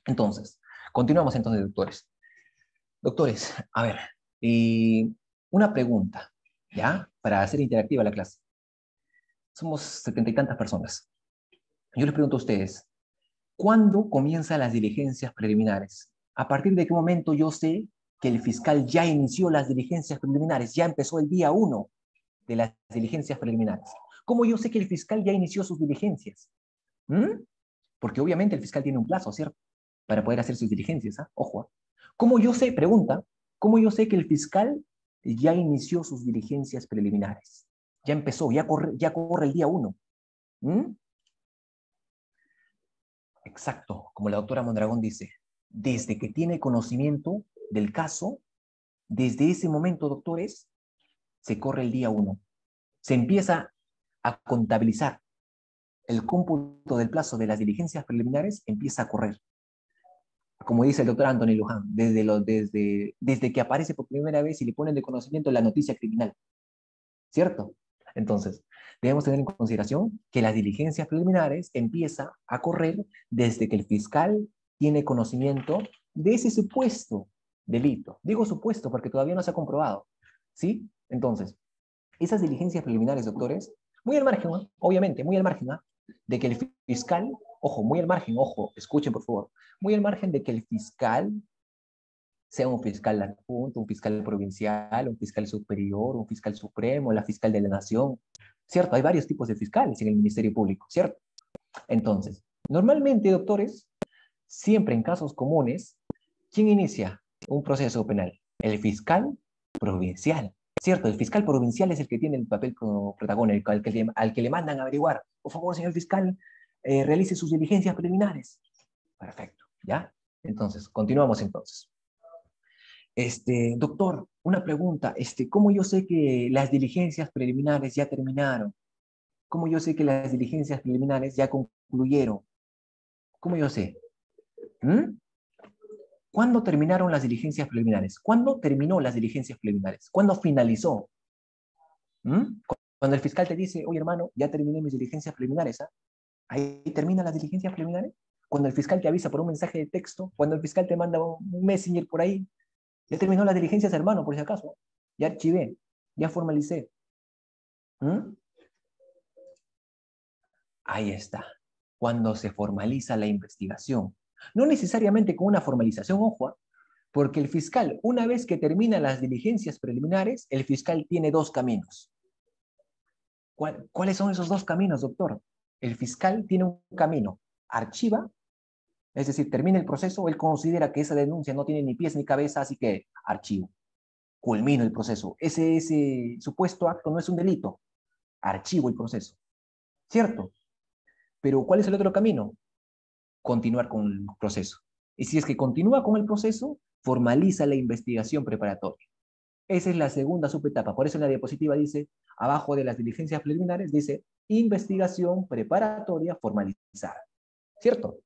Entonces, continuamos entonces, doctores. Doctores, a ver, una pregunta, ¿ya? Para hacer interactiva la clase. Somos 70 y tantas personas. Yo les pregunto a ustedes, ¿cuándo comienzan las diligencias preliminares? ¿A partir de qué momento yo sé que el fiscal ya inició las diligencias preliminares? Ya empezó el día 1 de las diligencias preliminares. ¿Cómo yo sé que el fiscal ya inició sus diligencias? Porque obviamente el fiscal tiene un plazo, ¿cierto? Para poder hacer sus diligencias, ¿ah? Ojo. ¿Cómo yo sé, pregunta, cómo yo sé que el fiscal ya inició sus diligencias preliminares? Ya empezó, ya corre el día 1. Exacto, como la doctora Mondragón dice, desde que tiene conocimiento del caso, desde ese momento, doctores, se corre el día 1. Se empieza a contabilizar. El cómputo del plazo de las diligencias preliminares empieza a correr. Como dice el doctor Anthony Luján, desde que aparece por primera vez y le ponen de conocimiento la noticia criminal. ¿Cierto? Entonces, debemos tener en consideración que las diligencias preliminares empiezan a correr desde que el fiscal tiene conocimiento de ese supuesto delito. Digo supuesto porque todavía no se ha comprobado. ¿Sí? Entonces, esas diligencias preliminares, doctores, muy al margen, ¿no? Obviamente, muy al margen, ¿no? De que el fiscal, ojo, muy al margen, ojo, escuchen por favor, muy al margen de que el fiscal sea un fiscal adjunto, un fiscal provincial, un fiscal superior, un fiscal supremo, la fiscal de la nación, ¿cierto? Hay varios tipos de fiscales en el Ministerio Público, ¿cierto? Entonces, normalmente, doctores, siempre en casos comunes, ¿quién inicia un proceso penal? El fiscal provincial, ¿cierto? El fiscal provincial es el que tiene el papel protagónico, al que le mandan a averiguar. Por favor, señor fiscal, realice sus diligencias preliminares. Perfecto, ¿ya? Entonces, continuamos entonces. Doctor, una pregunta, ¿cómo yo sé que las diligencias preliminares ya terminaron? ¿Cómo yo sé que las diligencias preliminares ya concluyeron? ¿Cómo yo sé? ¿Cuándo terminaron las diligencias preliminares? ¿Cuándo terminó las diligencias preliminares? ¿Cuándo finalizó? Cuando el fiscal te dice, oye hermano, ya terminé mis diligencias preliminares, ¿ah? Ahí terminan las diligencias preliminares. Cuando el fiscal te avisa por un mensaje de texto, cuando el fiscal te manda un messenger por ahí, ya terminó las diligencias, hermano, por si acaso. Ya archivé, ya formalicé. Ahí está. Cuando se formaliza la investigación. No necesariamente con una formalización, ojo, porque el fiscal, una vez que termina las diligencias preliminares, el fiscal tiene dos caminos. ¿Cuáles son esos dos caminos, doctor? El fiscal tiene un camino. Archiva, es decir, termina el proceso, él considera que esa denuncia no tiene ni pies ni cabeza, así que archivo. Culmino el proceso. Ese supuesto acto no es un delito. Archivo el proceso. ¿Cierto? Pero ¿cuál es el otro camino? Continuar con el proceso. Y si es que continúa con el proceso, formaliza la investigación preparatoria. Esa es la segunda subetapa. Por eso en la diapositiva dice, abajo de las diligencias preliminares, dice investigación preparatoria formalizada. ¿Cierto?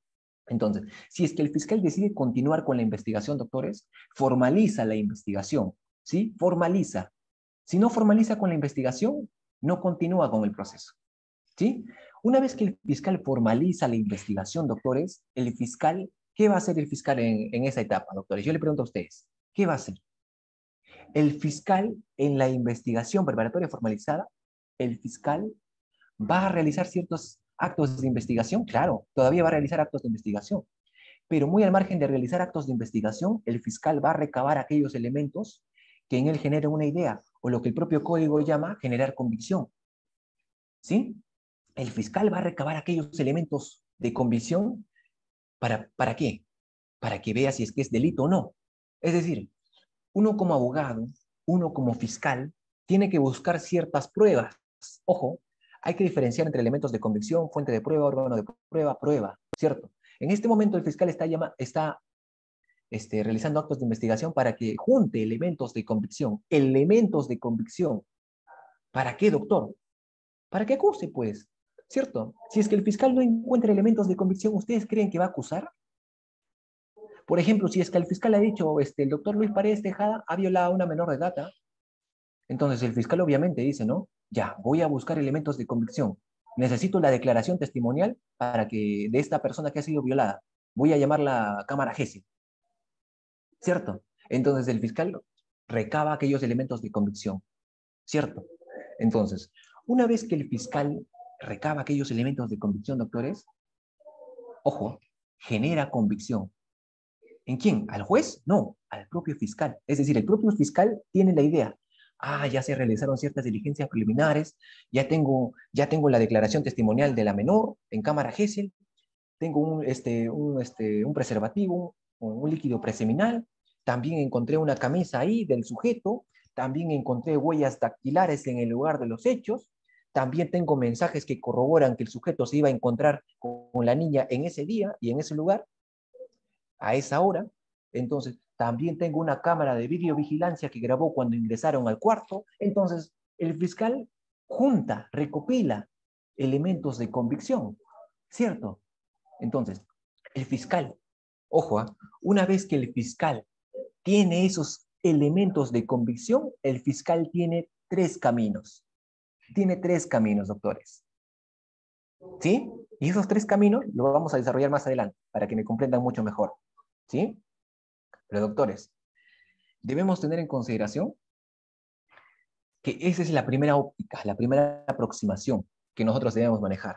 Entonces, si es que el fiscal decide continuar con la investigación, doctores, formaliza la investigación. ¿sí? Formaliza. Si no formaliza con la investigación, no continúa con el proceso, ¿sí? Una vez que el fiscal formaliza la investigación, doctores, el fiscal, ¿qué va a hacer el fiscal en esa etapa, doctores? Yo le pregunto a ustedes, ¿qué va a hacer? El fiscal en la investigación preparatoria formalizada, el fiscal va a realizar ciertos actos de investigación, claro, todavía va a realizar actos de investigación, pero muy al margen de realizar actos de investigación, el fiscal va a recabar aquellos elementos que en él generen una idea, o lo que el propio código llama generar convicción, ¿sí? El fiscal va a recabar aquellos elementos de convicción, ¿para qué? Para que vea si es que es delito o no. Es decir, uno como abogado, uno como fiscal, tiene que buscar ciertas pruebas. Ojo, hay que diferenciar entre elementos de convicción, fuente de prueba, órgano de prueba, prueba, ¿cierto? En este momento el fiscal está realizando actos de investigación para que junte elementos de convicción. Elementos de convicción. ¿Para qué, doctor? Para que acuse, pues, ¿cierto? Si es que el fiscal no encuentra elementos de convicción, ¿ustedes creen que va a acusar? Por ejemplo, si es que el fiscal ha dicho, el doctor Luis Paredes Tejada ha violado a una menor de edad, entonces el fiscal obviamente dice, ¿no? Ya, voy a buscar elementos de convicción. Necesito la declaración testimonial para que de esta persona que ha sido violada. Voy a llamar la cámara GESI. ¿Cierto? Entonces el fiscal recaba aquellos elementos de convicción. ¿Cierto? Entonces, una vez que el fiscal recaba aquellos elementos de convicción, doctores, ojo, genera convicción. ¿En quién? ¿Al juez? No, al propio fiscal. Es decir, el propio fiscal tiene la idea. Ah, ya se realizaron ciertas diligencias preliminares, ya tengo la declaración testimonial de la menor en cámara GESEL, tengo un preservativo, un líquido preseminal, también encontré una camisa ahí del sujeto, también encontré huellas dactilares en el lugar de los hechos, también tengo mensajes que corroboran que el sujeto se iba a encontrar con la niña en ese día y en ese lugar, a esa hora. Entonces, también tengo una cámara de videovigilancia que grabó cuando ingresaron al cuarto. Entonces, el fiscal junta, recopila elementos de convicción, ¿cierto? Entonces, el fiscal, ojo, una vez que el fiscal tiene esos elementos de convicción, el fiscal tiene tres caminos. Tiene tres caminos, doctores. ¿Sí? Y esos tres caminos los vamos a desarrollar más adelante para que me comprendan mucho mejor. ¿Sí? Pero, doctores, debemos tener en consideración que esa es la primera óptica, la primera aproximación que nosotros debemos manejar.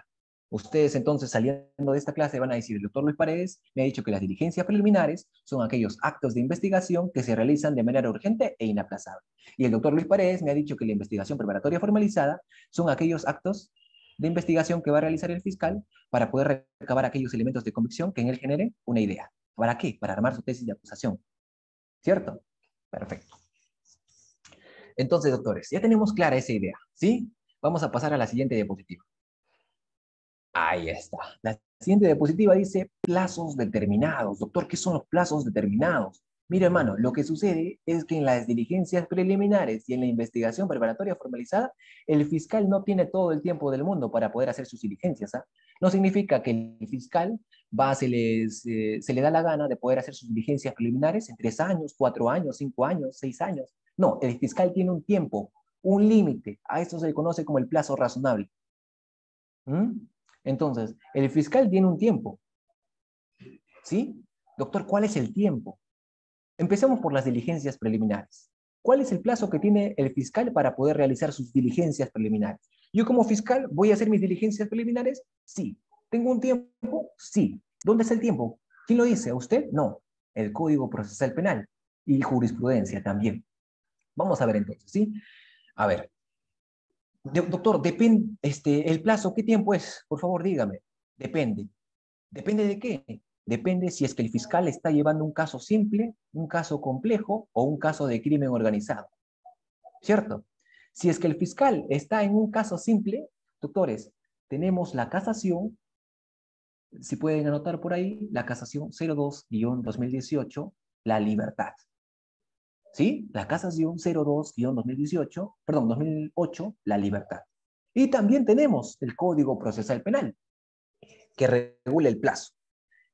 Ustedes entonces saliendo de esta clase van a decir, el doctor Luis Paredes me ha dicho que las diligencias preliminares son aquellos actos de investigación que se realizan de manera urgente e inaplazable. Y el doctor Luis Paredes me ha dicho que la investigación preparatoria formalizada son aquellos actos de investigación que va a realizar el fiscal para poder recabar aquellos elementos de convicción que en él generen una idea. ¿Para qué? Para armar su tesis de acusación. ¿Cierto? Perfecto. Entonces, doctores, ya tenemos clara esa idea, ¿sí? Vamos a pasar a la siguiente diapositiva. Ahí está. La siguiente diapositiva dice plazos determinados. Doctor, ¿qué son los plazos determinados? Mira, hermano, lo que sucede es que en las diligencias preliminares y en la investigación preparatoria formalizada, el fiscal no tiene todo el tiempo del mundo para poder hacer sus diligencias. ¿Ah? No significa que el fiscal se le da la gana de poder hacer sus diligencias preliminares en 3 años, 4 años, 5 años, 6 años. No, el fiscal tiene un tiempo, un límite. A esto se le conoce como el plazo razonable. ¿Mm? Entonces, el fiscal tiene un tiempo. ¿Sí? Doctor, ¿cuál es el tiempo? Empecemos por las diligencias preliminares. ¿Cuál es el plazo que tiene el fiscal para poder realizar sus diligencias preliminares? Yo como fiscal voy a hacer mis diligencias preliminares, sí. ¿Tengo un tiempo? Sí. ¿Dónde está el tiempo? ¿Quién lo dice? ¿Usted? No. El Código Procesal Penal y jurisprudencia también. Vamos a ver entonces, ¿sí? A ver. Doctor, depende, el plazo, ¿qué tiempo es? Por favor, dígame. Depende. ¿Depende de qué? Depende si es que el fiscal está llevando un caso simple, un caso complejo o un caso de crimen organizado. ¿Cierto? Si es que el fiscal está en un caso simple, doctores, tenemos la casación, si pueden anotar por ahí, la casación 02-2018, la libertad. ¿Sí? La casación 02-2018, perdón, 2008, la libertad. Y también tenemos el Código Procesal Penal, que regula el plazo.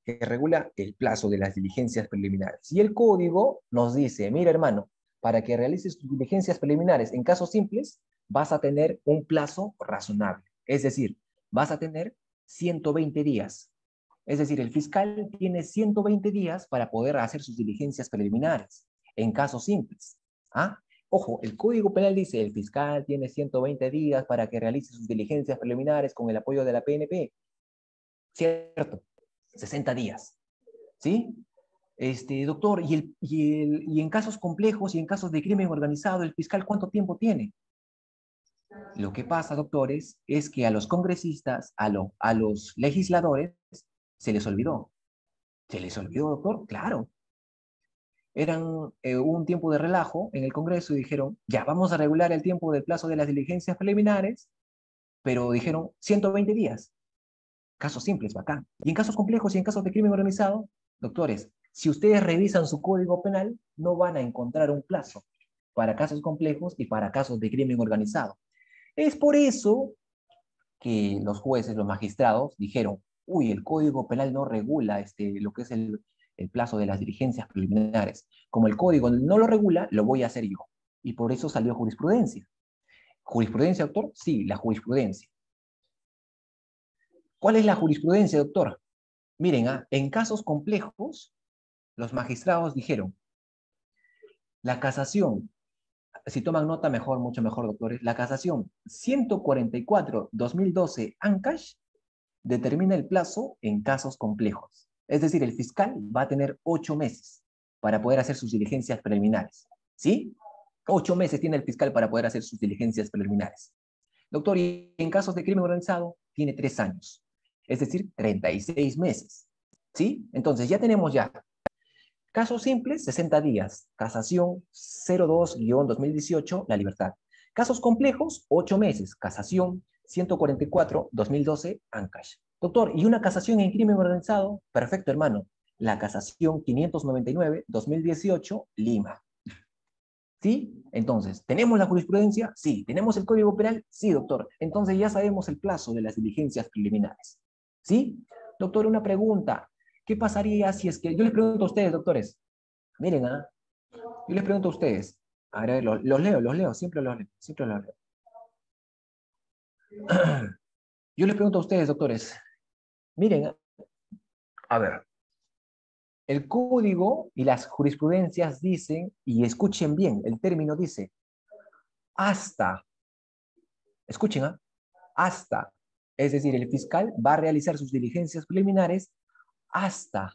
Que regula el plazo de las diligencias preliminares. Y el código nos dice, mira hermano, para que realices tus diligencias preliminares en casos simples, vas a tener un plazo razonable. Es decir, vas a tener 120 días. Es decir, el fiscal tiene 120 días para poder hacer sus diligencias preliminares en casos simples. ¿Ah? Ojo, el Código Penal dice, el fiscal tiene 120 días para que realice sus diligencias preliminares con el apoyo de la PNP. Cierto, 60 días. ¿Sí? Doctor, y en casos complejos y en casos de crimen organizado, ¿el fiscal cuánto tiempo tiene? Lo que pasa, doctores, es que a los congresistas, a los legisladores, se les olvidó. ¿Se les olvidó, doctor? Claro. Hubo un tiempo de relajo en el Congreso y dijeron, ya, vamos a regular el tiempo del plazo de las diligencias preliminares, pero dijeron 120 días. Casos simples, bacán. Y en casos complejos y en casos de crimen organizado, doctores, si ustedes revisan su código penal, no van a encontrar un plazo para casos complejos y para casos de crimen organizado. Es por eso que los jueces, los magistrados, dijeron, uy, el código penal no regula lo que es el plazo de las diligencias preliminares. Como el código no lo regula, lo voy a hacer yo. Y por eso salió jurisprudencia. ¿Jurisprudencia, doctor? Sí, la jurisprudencia. ¿Cuál es la jurisprudencia, doctor? Miren, en casos complejos, los magistrados dijeron, la casación, si toman nota mejor, mucho mejor, doctores, la casación 144-2012 ANCASH determina el plazo en casos complejos. Es decir, el fiscal va a tener 8 meses para poder hacer sus diligencias preliminares. ¿Sí? 8 meses tiene el fiscal para poder hacer sus diligencias preliminares. Doctor, y en casos de crimen organizado, tiene 3 años. Es decir, 36 meses. ¿Sí? Entonces, ya tenemos ya. Casos simples, 60 días. Casación 02-2018, la libertad. Casos complejos, 8 meses. Casación 144-2012, ANCASH. Doctor, ¿y una casación en crimen organizado? Perfecto, hermano. La casación 599-2018, Lima. ¿Sí? Entonces, ¿tenemos la jurisprudencia? Sí. ¿Tenemos el Código Penal? Sí, doctor. Entonces ya sabemos el plazo de las diligencias preliminares. ¿Sí? Doctor, una pregunta. ¿Qué pasaría si es que... Yo les pregunto a ustedes, doctores. Miren, yo les pregunto a ustedes. A ver, los leo, siempre los leo, siempre los leo. Yo les pregunto a ustedes, doctores. Miren, a ver. El código y las jurisprudencias dicen, y escuchen bien, el término dice, hasta, escuchen, hasta, es decir, el fiscal va a realizar sus diligencias preliminares hasta,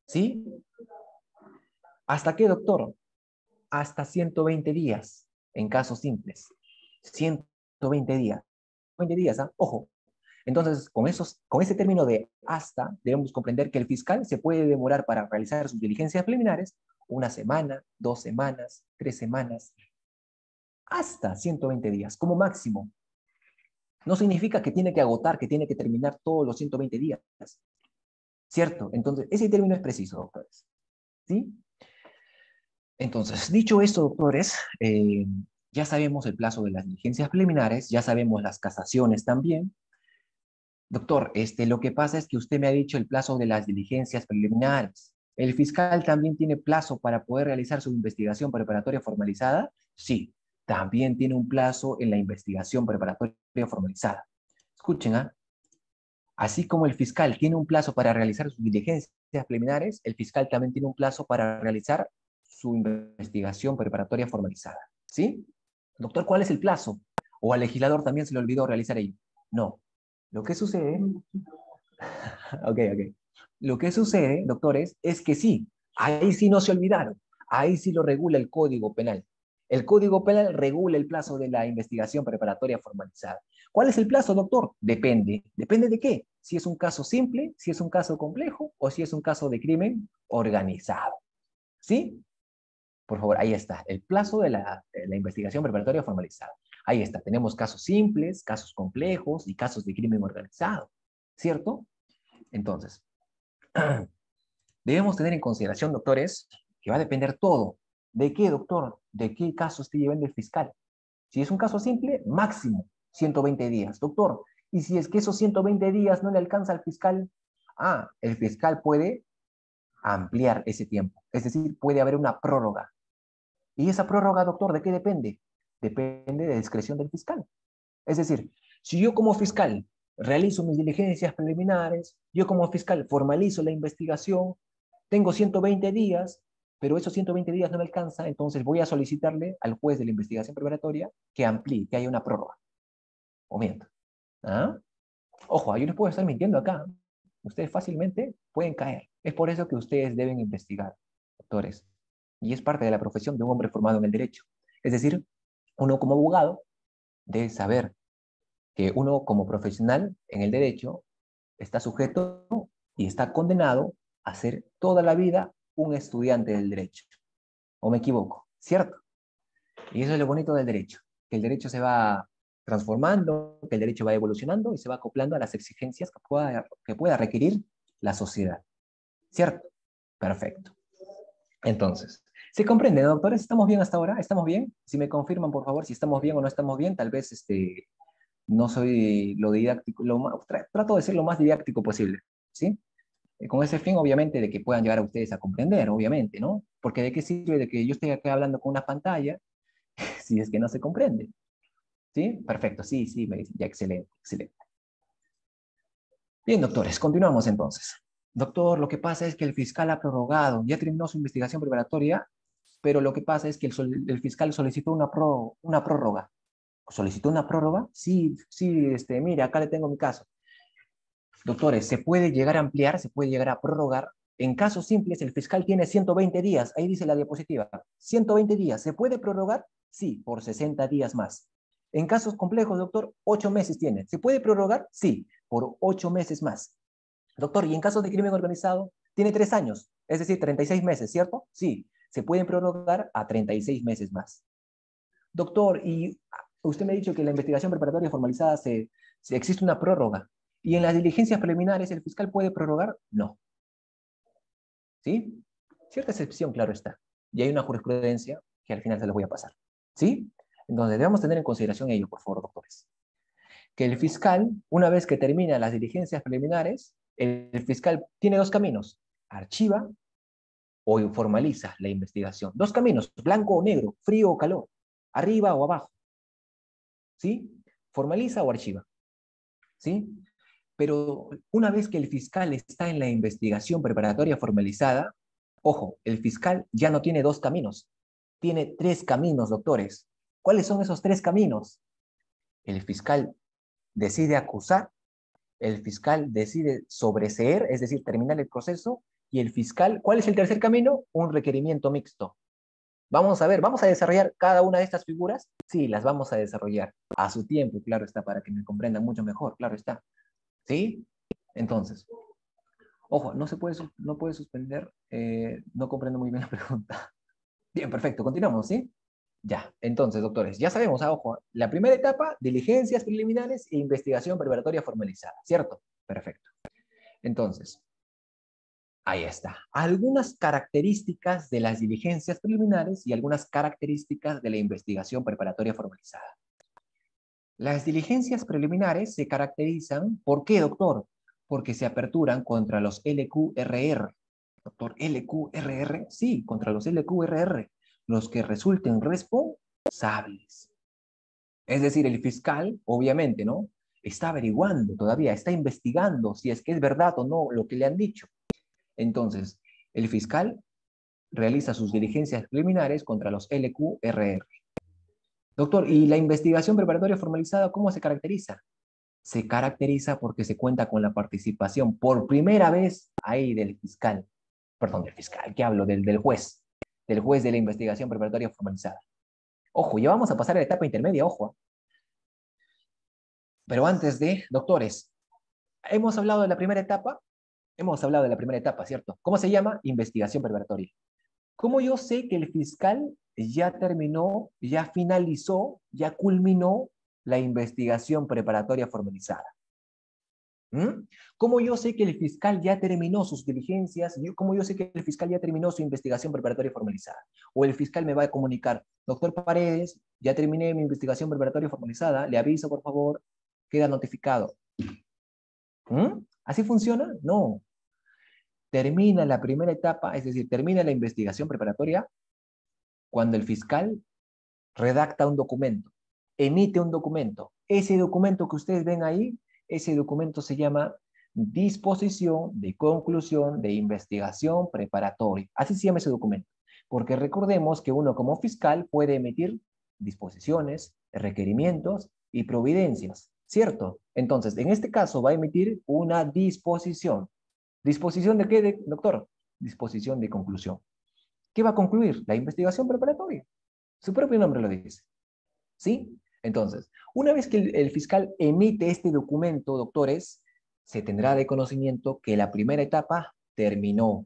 ¿sí? ¿Hasta qué, doctor? Hasta 120 días, en casos simples. 120 días. 20 días, Ojo. Entonces, con ese término de hasta, debemos comprender que el fiscal se puede demorar para realizar sus diligencias preliminares 1 semana, 2 semanas, 3 semanas, hasta 120 días, como máximo. No significa que tiene que agotar, que tiene que terminar todos los 120 días. ¿Cierto? Entonces, ese término es preciso, doctores. ¿Sí? Entonces, dicho esto, doctores, ya sabemos el plazo de las diligencias preliminares, ya sabemos las casaciones también. Doctor, lo que pasa es que usted me ha dicho el plazo de las diligencias preliminares. ¿El fiscal también tiene plazo para poder realizar su investigación preparatoria formalizada? Sí, también tiene un plazo en la investigación preparatoria formalizada. Escuchen, así como el fiscal tiene un plazo para realizar sus diligencias preliminares, el fiscal también tiene un plazo para realizar su investigación preparatoria formalizada. ¿Sí? Doctor, ¿cuál es el plazo? ¿O al legislador también se le olvidó realizar ello? No. Lo que sucede, ok. Lo que sucede, doctores, es que sí, ahí sí no se olvidaron, ahí sí lo regula el Código Penal. El Código Penal regula el plazo de la investigación preparatoria formalizada. ¿Cuál es el plazo, doctor? Depende. ¿Depende de qué? Si es un caso simple, si es un caso complejo o si es un caso de crimen organizado. ¿Sí? Por favor, ahí está, el plazo de la investigación preparatoria formalizada. Ahí está, tenemos casos simples, casos complejos y casos de crimen organizado, ¿cierto? Entonces, debemos tener en consideración, doctores, que va a depender todo. ¿De qué, doctor? ¿De qué caso esté llevando el fiscal? Si es un caso simple, máximo 120 días. Doctor, y si es que esos 120 días no le alcanza al fiscal, el fiscal puede ampliar ese tiempo. Es decir, puede haber una prórroga. ¿Y esa prórroga, doctor, de qué depende? Depende de discreción del fiscal. Es decir, si yo como fiscal realizo mis diligencias preliminares, yo como fiscal formalizo la investigación, tengo 120 días, pero esos 120 días no me alcanza, entonces voy a solicitarle al juez de la investigación preparatoria que amplíe, que haya una prórroga. O miento. ¿Ah? Ojo, yo les puedo estar mintiendo acá. Ustedes fácilmente pueden caer. Es por eso que ustedes deben investigar, doctores. Y es parte de la profesión de un hombre formado en el derecho. Es decir, uno como abogado debe saber que uno como profesional en el derecho está sujeto y está condenado a ser toda la vida un estudiante del derecho. ¿O me equivoco? ¿Cierto? Y eso es lo bonito del derecho, que el derecho se va transformando, que el derecho va evolucionando y se va acoplando a las exigencias que pueda requerir la sociedad. ¿Cierto? Perfecto. Entonces, ¿se comprende, doctores? ¿Estamos bien hasta ahora? ¿Estamos bien? Si me confirman, por favor, si estamos bien o no estamos bien, tal vez no soy lo didáctico, trato de ser lo más didáctico posible, ¿sí? Con ese fin, obviamente, de que puedan llegar a ustedes a comprender, obviamente, ¿no? Porque ¿de qué sirve de que yo esté acá hablando con una pantalla si es que no se comprende? ¿Sí? Perfecto, sí, sí, me dicen, ya, excelente, excelente. Bien, doctores, continuamos entonces. Doctor, lo que pasa es que el fiscal ha prorrogado, ya terminó su investigación preparatoria, pero lo que pasa es que el fiscal solicitó una prórroga. ¿Solicitó una prórroga? Sí, sí, mire, acá le tengo mi caso. Doctores, se puede llegar a ampliar, se puede llegar a prorrogar. En casos simples, el fiscal tiene 120 días. Ahí dice la diapositiva. 120 días. ¿Se puede prorrogar? Sí, por 60 días más. En casos complejos, doctor, 8 meses tiene. ¿Se puede prorrogar? Sí, por 8 meses más. Doctor, ¿y en casos de crimen organizado? Tiene 3 años, es decir, 36 meses, ¿cierto? Sí, se pueden prorrogar a 36 meses más. Doctor, y usted me ha dicho que en la investigación preparatoria formalizada existe una prórroga. ¿Y en las diligencias preliminares el fiscal puede prorrogar? No. ¿Sí? Cierta excepción, claro está. Y hay una jurisprudencia que al final se los voy a pasar. ¿Sí? Entonces debemos tener en consideración ello, por favor, doctores. Que el fiscal, una vez que termina las diligencias preliminares, el fiscal tiene 2 caminos. Archiva o formaliza la investigación. 2 caminos, blanco o negro, frío o calor, arriba o abajo. ¿Sí? Formaliza o archiva. ¿Sí? Pero una vez que el fiscal está en la investigación preparatoria formalizada, ojo, el fiscal ya no tiene 2 caminos, tiene 3 caminos, doctores. ¿Cuáles son esos 3 caminos? El fiscal decide acusar, el fiscal decide sobreseer, es decir, terminar el proceso, y el fiscal, ¿cuál es el tercer camino? Un requerimiento mixto. Vamos a ver, ¿vamos a desarrollar cada una de estas figuras? Sí, las vamos a desarrollar a su tiempo, claro está, para que me comprendan mucho mejor, claro está. ¿Sí? Entonces, ojo, no puede suspender, no comprendo muy bien la pregunta. Bien, perfecto, continuamos, ¿sí? Ya, entonces, doctores, ya sabemos, ojo, la primera etapa, diligencias preliminares e investigación preparatoria formalizada, ¿cierto? Perfecto. Entonces, ahí está. Algunas características de las diligencias preliminares y algunas características de la investigación preparatoria formalizada. Las diligencias preliminares se caracterizan, ¿por qué, doctor? Porque se aperturan contra los LQRR. Doctor, LQRR, sí, contra los LQRR, los que resulten responsables. Es decir, el fiscal, obviamente, ¿no? Está averiguando todavía, está investigando si es que es verdad o no lo que le han dicho. Entonces, el fiscal realiza sus diligencias preliminares contra los LQRR. Doctor, ¿y la investigación preparatoria formalizada cómo se caracteriza? Se caracteriza porque se cuenta con la participación por primera vez ahí del fiscal. Perdón, del fiscal, ¿qué hablo? Del juez de la investigación preparatoria formalizada. Ojo, ya vamos a pasar a la etapa intermedia, ojo. Pero antes de, doctores, hemos hablado de la primera etapa, ¿cierto? ¿Cómo se llama? Investigación preparatoria. ¿Cómo yo sé que el fiscal ya terminó, ya finalizó, ya culminó la investigación preparatoria formalizada? ¿Cómo yo sé que el fiscal ya terminó sus diligencias? ¿Cómo yo sé que el fiscal ya terminó su investigación preparatoria formalizada? O el fiscal me va a comunicar, doctor Paredes, ya terminé mi investigación preparatoria formalizada, le aviso por favor, queda notificado. ¿Así funciona? No. Termina la primera etapa, es decir, termina la investigación preparatoria, Cuando el fiscal redacta un documento, emite un documento. Ese documento que ustedes ven ahí, ese documento se llama disposición de conclusión de investigación preparatoria. Así se llama ese documento. Porque recordemos que uno como fiscal puede emitir disposiciones, requerimientos y providencias, ¿cierto? Entonces, en este caso va a emitir una disposición. ¿Disposición de qué, doctor? Disposición de conclusión. ¿Qué va a concluir? La investigación preparatoria. Su propio nombre lo dice. ¿Sí? Entonces, una vez que el fiscal emite este documento, doctores, se tendrá de conocimiento que la primera etapa terminó,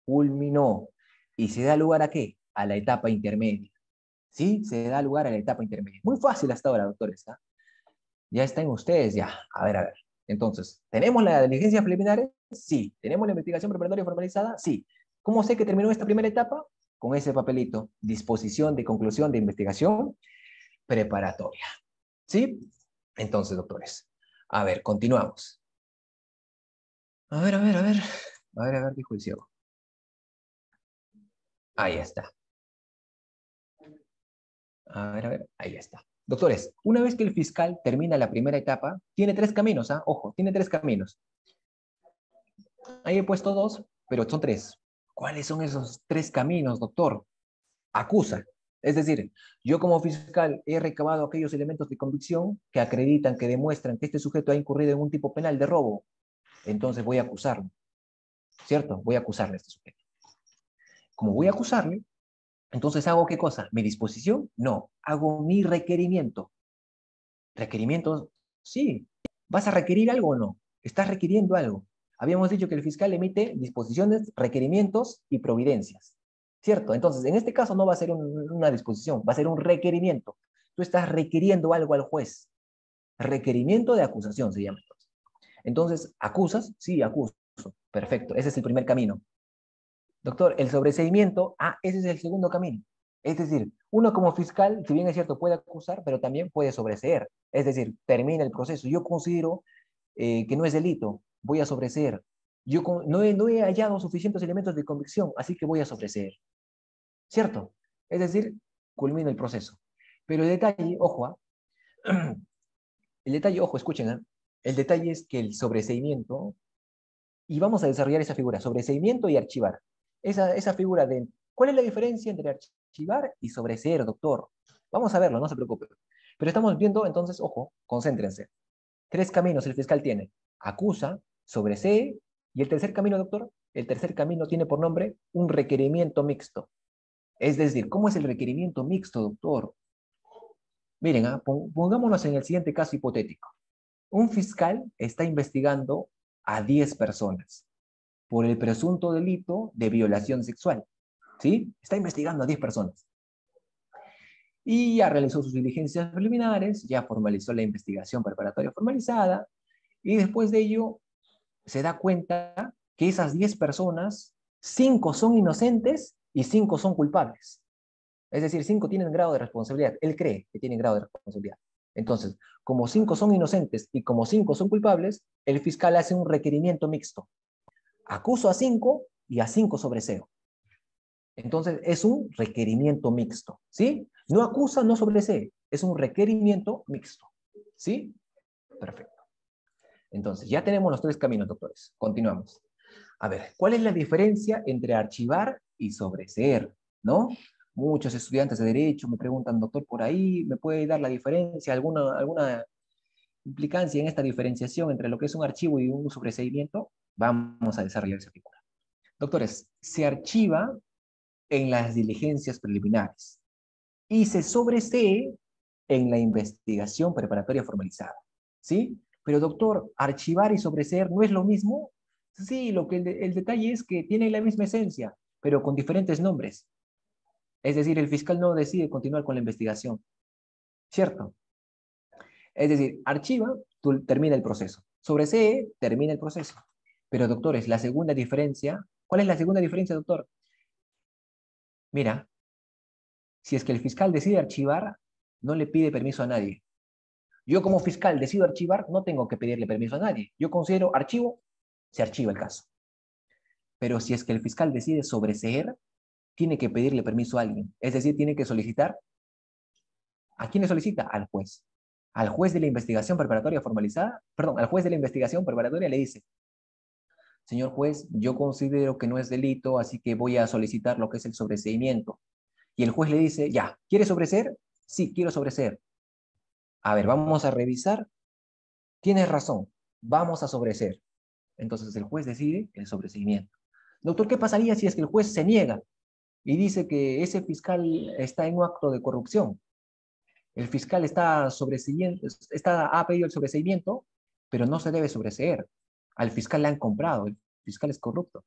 culminó, y se da lugar ¿a qué? A la etapa intermedia. ¿Sí? Se da lugar a la etapa intermedia. Muy fácil hasta ahora, doctores. ¿Ah? Ya están ustedes, ya. A ver, a ver. Entonces, ¿tenemos la diligencia preliminar? Sí. ¿Tenemos la investigación preparatoria formalizada? Sí. ¿Cómo sé que terminó esta primera etapa? Con ese papelito. Disposición de conclusión de investigación preparatoria. ¿Sí? Entonces, doctores. A ver, continuamos. A ver, a ver, a ver. A ver, dijo el ciego. Ahí está. A ver, ahí está. Doctores, una vez que el fiscal termina la primera etapa, tiene 3 caminos, ¿ah? Ojo, tiene 3 caminos. Ahí he puesto 2, pero son 3. ¿Cuáles son esos 3 caminos, doctor? Acusa. Es decir, yo como fiscal he recabado aquellos elementos de convicción que acreditan, que demuestran que este sujeto ha incurrido en un tipo penal de robo. Entonces voy a acusarlo. ¿Cierto? Voy a acusarle a este sujeto. Como voy a acusarle, entonces ¿hago qué cosa? ¿Mi disposición? No. Hago mi requerimiento. ¿Requerimientos? Sí. ¿Vas a requerir algo o no? ¿Estás requiriendo algo? Habíamos dicho que el fiscal emite disposiciones, requerimientos y providencias. ¿Cierto? Entonces, en este caso no va a ser una disposición, va a ser un requerimiento. Tú estás requiriendo algo al juez. Requerimiento de acusación se llama. Entonces, ¿acusas? Sí, acuso. Perfecto. Ese es el primer camino. Doctor, el sobreseimiento, ese es el segundo camino. Es decir, uno como fiscal, si bien es cierto, puede acusar, pero también puede sobreseer. Es decir, termina el proceso. Yo considero que no es delito, voy a sobreseer. Yo no he hallado suficientes elementos de convicción, así que voy a sobreseer. ¿Cierto? Es decir, culmina el proceso. Pero el detalle, ojo, el detalle, ojo, escuchen, el detalle es que el sobreseimiento, y vamos a desarrollar esa figura, sobreseimiento y archivar. Esa figura de, ¿cuál es la diferencia entre archivar y sobreseer, doctor? Vamos a verlo, no se preocupe. Pero estamos viendo, entonces, ojo, concéntrense. 3 caminos el fiscal tiene. Acusa, sobresee, y el tercer camino, doctor, el tercer camino tiene por nombre un requerimiento mixto. Es decir, ¿cómo es el requerimiento mixto, doctor? Miren, pongámonos en el siguiente caso hipotético. Un fiscal está investigando a 10 personas por el presunto delito de violación sexual. ¿Sí? Está investigando a 10 personas. Y ya realizó sus diligencias preliminares, ya formalizó la investigación preparatoria formalizada, y después de ello se da cuenta que esas 10 personas, 5 son inocentes y 5 son culpables. Es decir, 5 tienen grado de responsabilidad. Él cree que tienen grado de responsabilidad. Entonces, como 5 son inocentes y como 5 son culpables, el fiscal hace un requerimiento mixto. Acuso a 5 y a 5 sobreseo. Entonces, es un requerimiento mixto, ¿sí? No acusa, no sobresee. Es un requerimiento mixto, ¿sí? Perfecto. Entonces, ya tenemos los 3 caminos, doctores. Continuamos. A ver, ¿cuál es la diferencia entre archivar y sobreseer? ¿No? Muchos estudiantes de Derecho me preguntan, doctor, por ahí, ¿me puede dar la diferencia, alguna implicancia en esta diferenciación entre lo que es un archivo y un sobreseimiento? Vamos a desarrollar esa figura. Doctores, se archiva en las diligencias preliminares y se sobresee en la investigación preparatoria formalizada. ¿Sí? Pero doctor, archivar y sobreseer no es lo mismo. Sí, el detalle es que tienen la misma esencia, pero con diferentes nombres. Es decir, el fiscal no decide continuar con la investigación. ¿Cierto? Es decir, archiva, termina el proceso. Sobresee, termina el proceso. Pero doctores, la segunda diferencia, ¿cuál es la segunda diferencia, doctor? Mira, si es que el fiscal decide archivar, no le pide permiso a nadie. Yo como fiscal decido archivar, no tengo que pedirle permiso a nadie. Yo considero archivo, se archiva el caso. Pero si es que el fiscal decide sobreseer, tiene que pedirle permiso a alguien. Es decir, tiene que solicitar. ¿A quién le solicita? Al juez. Al juez de la investigación preparatoria formalizada, perdón, al juez de la investigación preparatoria le dice, señor juez, yo considero que no es delito, así que voy a solicitar lo que es el sobreseimiento. Y el juez le dice, ya, ¿quiere sobreseer? Sí, quiero sobreseer. A ver, vamos a revisar. Tienes razón, vamos a sobreseer. Entonces el juez decide el sobreseimiento. Doctor, ¿qué pasaría si es que el juez se niega y dice que ese fiscal está en un acto de corrupción? El fiscal está ha pedido el sobreseimiento, pero no se debe sobreseer. Al fiscal le han comprado, el fiscal es corrupto.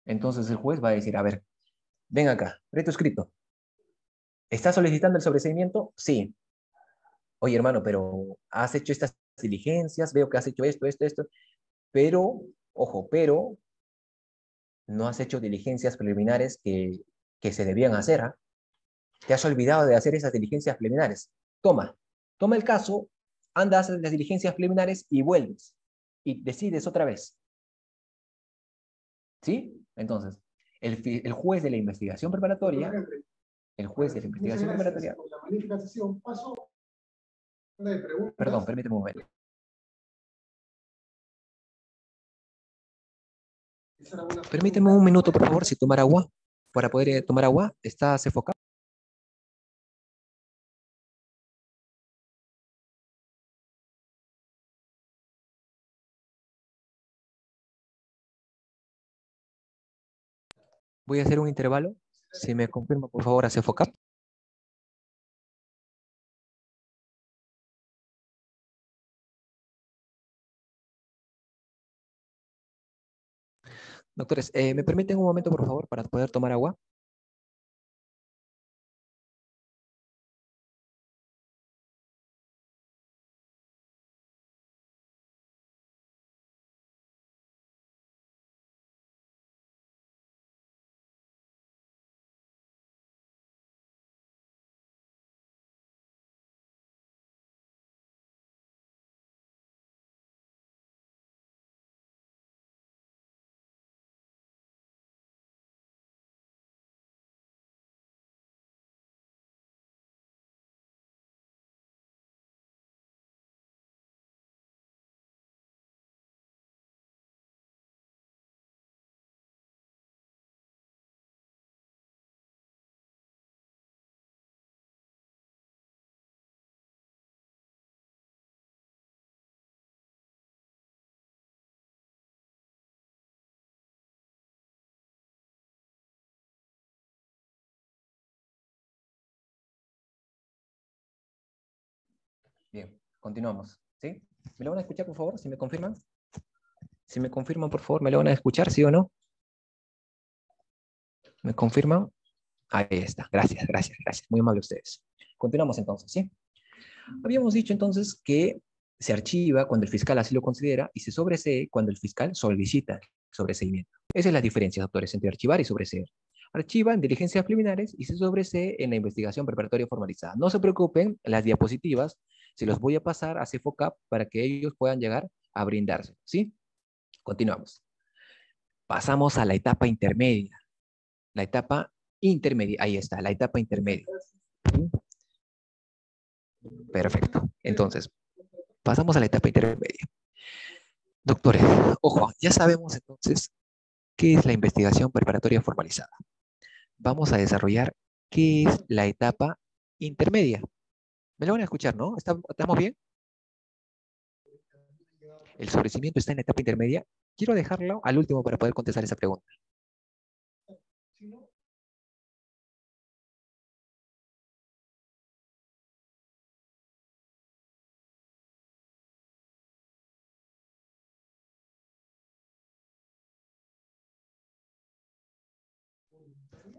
Entonces el juez va a decir, a ver, ven acá, reto escrito. ¿Estás solicitando el sobreseimiento? Sí. Oye, hermano, pero has hecho estas diligencias, veo que has hecho esto, pero, ojo, pero no has hecho diligencias preliminares que se debían hacer, ¿ah? Te has olvidado de hacer esas diligencias preliminares. Toma el caso, anda a hacer las diligencias preliminares y vuelves. Y decides otra vez. ¿Sí? Entonces, el juez de la investigación preparatoria, el juez de la investigación preparatoria... Por la magnífica sesión, paso de preguntas. Perdón, permíteme un momento. Permíteme un minuto, por favor, si tomar agua. Para poder tomar agua, ¿está sofocado? Voy a hacer un intervalo. Si me confirma, por favor, hacia FOCAP. Doctores, ¿me permiten un momento, por favor, para poder tomar agua? Bien, continuamos. ¿Sí? ¿Me lo van a escuchar, por favor? Si me confirman. Si me confirman, por favor, ¿me lo van a escuchar, sí o no? ¿Me confirman? Ahí está. Gracias, gracias, gracias. Muy amable ustedes. Continuamos entonces, ¿sí? Habíamos dicho entonces que se archiva cuando el fiscal así lo considera y se sobresee cuando el fiscal solicita sobreseimiento. Esa es la diferencia, doctores, entre archivar y sobreseer. Archiva en diligencias preliminares y se sobresee en la investigación preparatoria formalizada. No se preocupen, las diapositivas se los voy a pasar a CEFOCAP para que ellos puedan llegar a brindarse, ¿sí? Continuamos. Pasamos a la etapa intermedia. La etapa intermedia, ahí está, la etapa intermedia. ¿Sí? Perfecto. Entonces, pasamos a la etapa intermedia. Doctores, ojo, ya sabemos entonces qué es la investigación preparatoria formalizada. Vamos a desarrollar qué es la etapa intermedia. ¿Me lo van a escuchar, no? ¿Estamos bien? El sobreseimiento está en la etapa intermedia. Quiero dejarlo al último para poder contestar esa pregunta.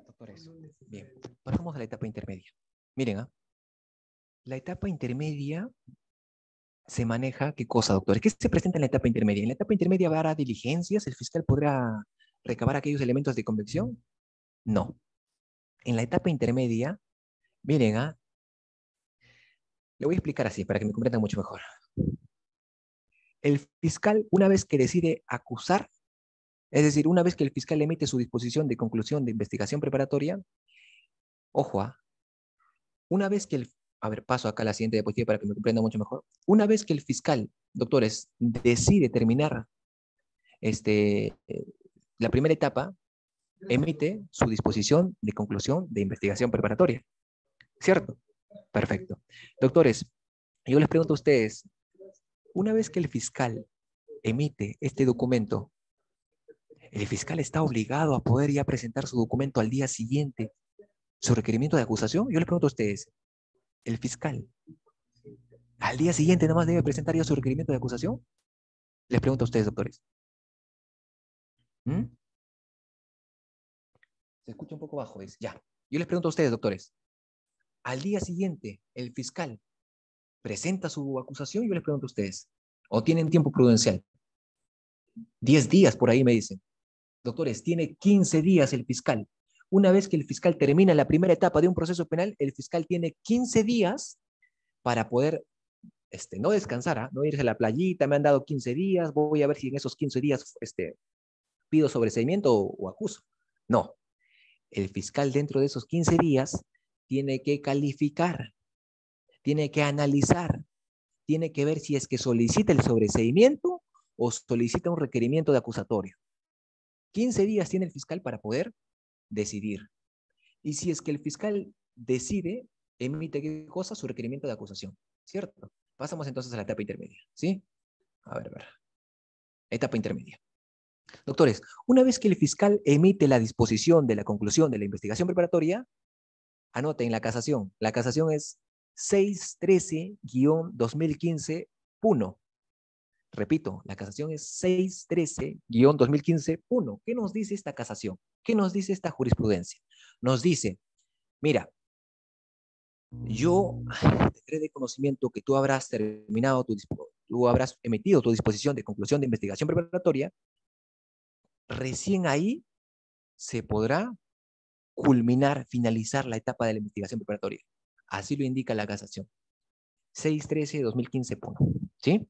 Doctores, bien, pasamos a la etapa intermedia. Miren, la etapa intermedia se maneja, ¿qué cosa, doctores? ¿Qué se presenta en la etapa intermedia? En la etapa intermedia habrá diligencias, ¿el fiscal podrá recabar aquellos elementos de convicción? No. En la etapa intermedia, miren, le voy a explicar así para que me comprendan mucho mejor. El fiscal, una vez que decide acusar, Es decir, una vez que el fiscal emite su disposición de conclusión de investigación preparatoria, ojo, una vez que a ver, paso acá a la siguiente diapositiva para que me comprenda mucho mejor. Una vez que el fiscal, doctores, decide terminar la primera etapa, emite su disposición de conclusión de investigación preparatoria. ¿Cierto? Perfecto. Doctores, yo les pregunto a ustedes, una vez que el fiscal emite este documento, ¿el fiscal está obligado a poder ya presentar su documento al día siguiente, su requerimiento de acusación? Yo les pregunto a ustedes, ¿el fiscal al día siguiente nomás debe presentar ya su requerimiento de acusación? Les pregunto a ustedes, doctores. ¿Mm? Se escucha un poco bajo, es ya. Yo les pregunto a ustedes, doctores. Al día siguiente, el fiscal presenta su acusación, yo les pregunto a ustedes. ¿O tienen tiempo prudencial? 10 días por ahí me dicen. Doctores, tiene 15 días el fiscal. Una vez que el fiscal termina la primera etapa de un proceso penal, el fiscal tiene 15 días para poder no descansar, no irse a la playita, me han dado 15 días, voy a ver si en esos 15 días pido sobreseimiento o acuso. No, el fiscal dentro de esos 15 días tiene que calificar, tiene que analizar, tiene que ver si es que solicita el sobreseimiento o solicita un requerimiento de acusatorio. 15 días tiene el fiscal para poder decidir. Y si es que el fiscal decide, emite ¿qué cosa? Su requerimiento de acusación, ¿cierto? Pasamos entonces a la etapa intermedia, ¿sí? A ver. Etapa intermedia. Doctores, una vez que el fiscal emite la disposición de la conclusión de la investigación preparatoria, anoten la casación. La casación es 613-2015-1. Repito, la casación es 613-2015-1. ¿Qué nos dice esta casación? ¿Qué nos dice esta jurisprudencia? Nos dice, mira, yo tendré de conocimiento que tú habrás emitido tu disposición de conclusión de investigación preparatoria. Recién ahí se podrá culminar, finalizar la etapa de la investigación preparatoria. Así lo indica la casación. 613-2015. ¿Sí?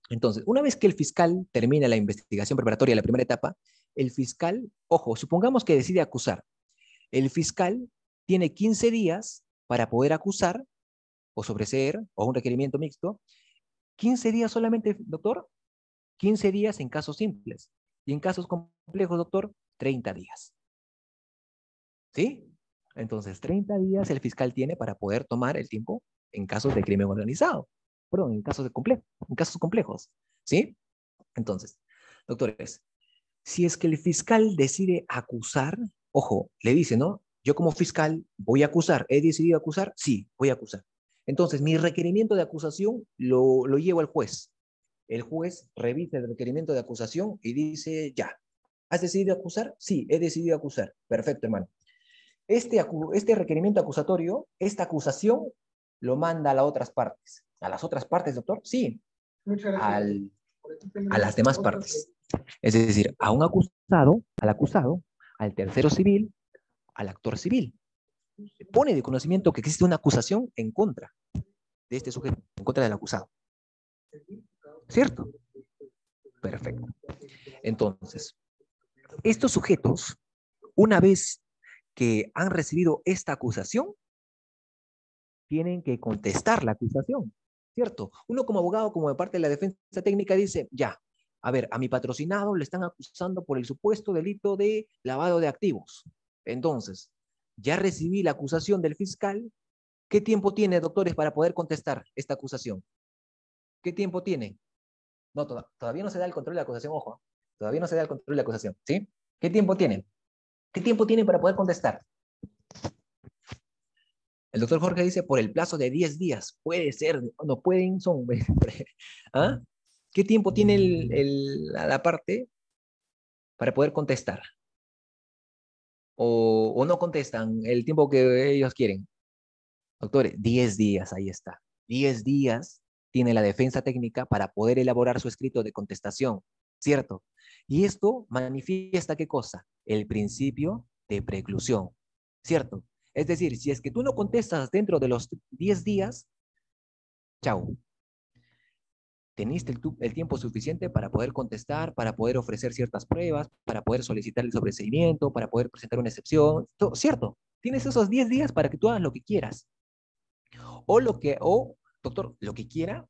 Entonces, una vez que el fiscal termina la investigación preparatoria de la primera etapa, el fiscal, ojo, supongamos que decide acusar. El fiscal tiene 15 días para poder acusar o sobreseer o un requerimiento mixto. 15 días solamente, doctor. 15 días en casos simples. Y en casos complejos, doctor, 30 días. ¿Sí? Entonces, 30 días el fiscal tiene para poder tomar el tiempo en casos de crimen organizado. Perdón, en casos complejos. ¿Sí? Entonces, doctores, si es que el fiscal decide acusar, ojo, le dice, ¿no? Yo como fiscal voy a acusar. ¿He decidido acusar? Sí, voy a acusar. Entonces, mi requerimiento de acusación lo llevo al juez. El juez revisa el requerimiento de acusación y dice, ya, ¿has decidido acusar? Sí, he decidido acusar. Perfecto, hermano. Este requerimiento acusatorio, esta acusación, lo manda a las otras partes. ¿A las otras partes, doctor? Sí. A las demás partes. Es decir, a un acusado, al tercero civil, al actor civil. Pone de conocimiento que existe una acusación en contra de este sujeto, en contra del acusado. ¿Cierto? Perfecto. Entonces, estos sujetos, una vez que han recibido esta acusación, tienen que contestar la acusación, ¿cierto? Uno como abogado, como de parte de la defensa técnica, dice, ya, a ver, a mi patrocinado le están acusando por el supuesto delito de lavado de activos. Entonces, ya recibí la acusación del fiscal. ¿Qué tiempo tiene, doctores, para poder contestar esta acusación? ¿Qué tiempo tiene? No, todavía no se da el control de la acusación, ojo. Todavía no se da el control de la acusación, ¿sí? ¿Qué tiempo tiene? ¿Qué tiempo tiene para poder contestar? El doctor Jorge dice por el plazo de 10 días. Puede ser, no pueden, son. ¿Ah? ¿Qué tiempo tiene la parte para poder contestar? ¿O no contestan el tiempo que ellos quieren? Doctores, 10 días, ahí está. 10 días tiene la defensa técnica para poder elaborar su escrito de contestación, ¿cierto? Y esto manifiesta ¿qué cosa? El principio de preclusión, ¿cierto? Es decir, si es que tú no contestas dentro de los 10 días, chao. teniste el tiempo suficiente para poder contestar, para poder ofrecer ciertas pruebas, para poder solicitar el sobreseimiento, para poder presentar una excepción, todo, ¿cierto? Tienes esos 10 días para que tú hagas lo que quieras. Doctor, lo que quiera,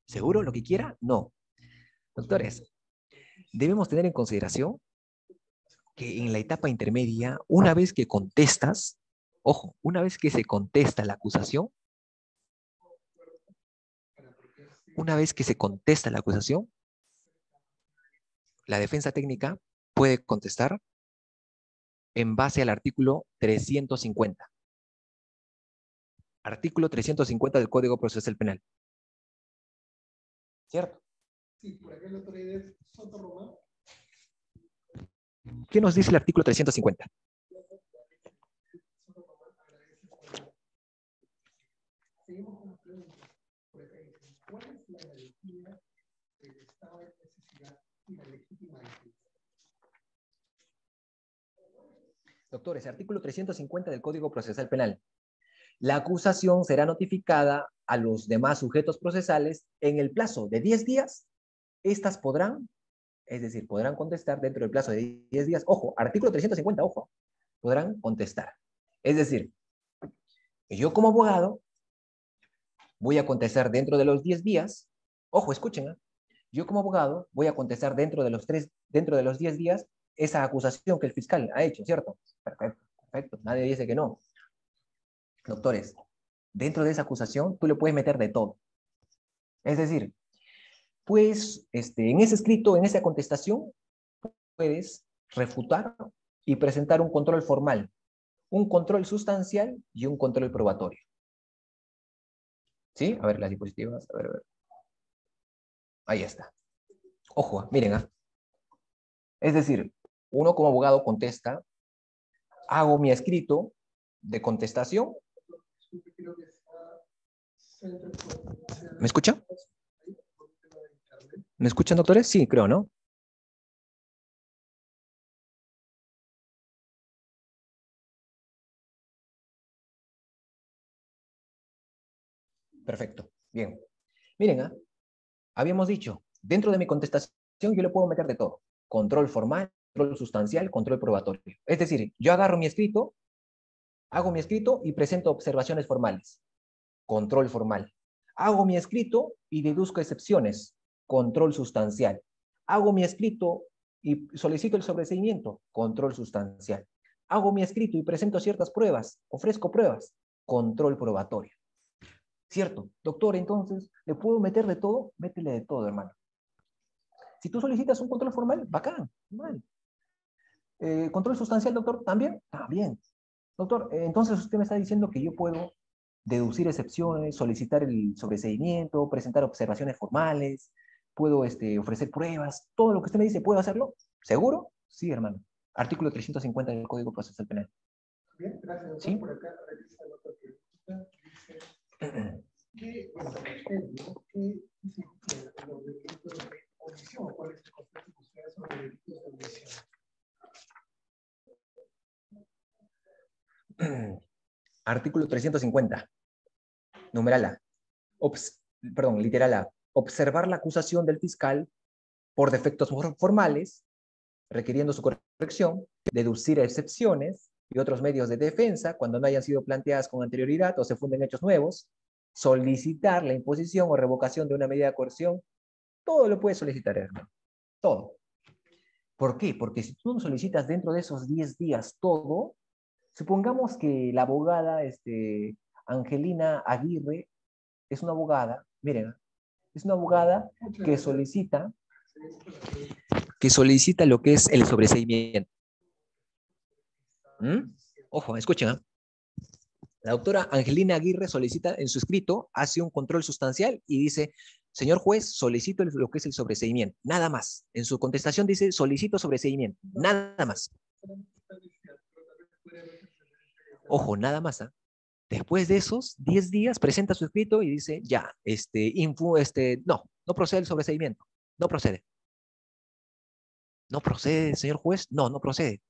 ¿seguro lo que quiera? No. Doctores, debemos tener en consideración que en la etapa intermedia, una vez que contestas, ojo, una vez que se contesta la acusación, la defensa técnica puede contestar en base al artículo 350. Artículo 350 del Código Procesal Penal. ¿Cierto? Sí, por acá la autoridad es Soto Román. ¿Qué nos dice el artículo 350? Seguimos con las preguntas. Por acá dice, ¿cuál es la garantía del estado de necesidad y la legítima defensa? Doctores, artículo 350 del Código Procesal Penal. La acusación será notificada a los demás sujetos procesales en el plazo de 10 días. Estas podrán, es decir, podrán contestar dentro del plazo de 10 días. Ojo, artículo 350, ojo, podrán contestar. Es decir, yo como abogado voy a contestar dentro de los 10 días. Ojo, escuchen, ¿eh? Yo como abogado voy a contestar dentro de los 10 días esa acusación que el fiscal ha hecho, ¿cierto? Perfecto, perfecto. Nadie dice que no. Doctores, dentro de esa acusación tú le puedes meter de todo. Es decir, pues en ese escrito, en esa contestación, puedes refutar y presentar un control formal, un control sustancial y un control probatorio. ¿Sí? A ver, las diapositivas. A ver. Ahí está. Ojo, miren. Es decir, uno como abogado contesta, hago mi escrito de contestación. ¿Me escucha? ¿Me escuchan, doctores? Sí, creo, ¿no? Perfecto. Bien. Miren, habíamos dicho, dentro de mi contestación yo le puedo meter de todo. Control formal, control sustancial, control probatorio. Es decir, yo agarro mi escrito, hago mi escrito y presento observaciones formales. Control formal. Hago mi escrito y deduzco excepciones. Control sustancial. Hago mi escrito y solicito el sobreseimiento. Control sustancial. Hago mi escrito y presento ciertas pruebas. Ofrezco pruebas. Control probatorio. ¿Cierto? Doctor, entonces, ¿le puedo meter de todo? Métele de todo, hermano. Si tú solicitas un control formal, bacán, mal. ¿Control sustancial, doctor? ¿También? También. Doctor, entonces usted me está diciendo que yo puedo deducir excepciones, solicitar el sobreseimiento, presentar observaciones formales, puedo ofrecer pruebas, todo lo que usted me dice, ¿puedo hacerlo? ¿Seguro? Sí, hermano. Artículo 350 del Código Procesal Penal. Bien, gracias, doctor. ¿Sí? Por acá realiza la otra pregunta. Dice, ¿qué dice los delitos de omisión? ¿Cuál es el concepto que ustedes sobre delitos de omisión? Artículo 350. Numeral A. Literal A. Observar la acusación del fiscal por defectos formales, requiriendo su corrección, deducir excepciones y otros medios de defensa cuando no hayan sido planteadas con anterioridad o se funden hechos nuevos, solicitar la imposición o revocación de una medida de coerción. Todo lo puedes solicitar, hermano. Todo. ¿Por qué? Porque si tú no solicitas dentro de esos 10 días todo, supongamos que la abogada Angelina Aguirre es una abogada, miren, es una abogada que solicita lo que es el sobreseimiento. Ojo, escuchen. La doctora Angelina Aguirre solicita en su escrito, hace un control sustancial y dice, señor juez, solicito lo que es el sobreseimiento. Nada más. En su contestación dice, solicito sobreseimiento. Nada más. Ojo, nada más. Después de esos 10 días, presenta su escrito y dice, ya, no procede el sobreseimiento. No procede. ¿No procede, señor juez? No procede.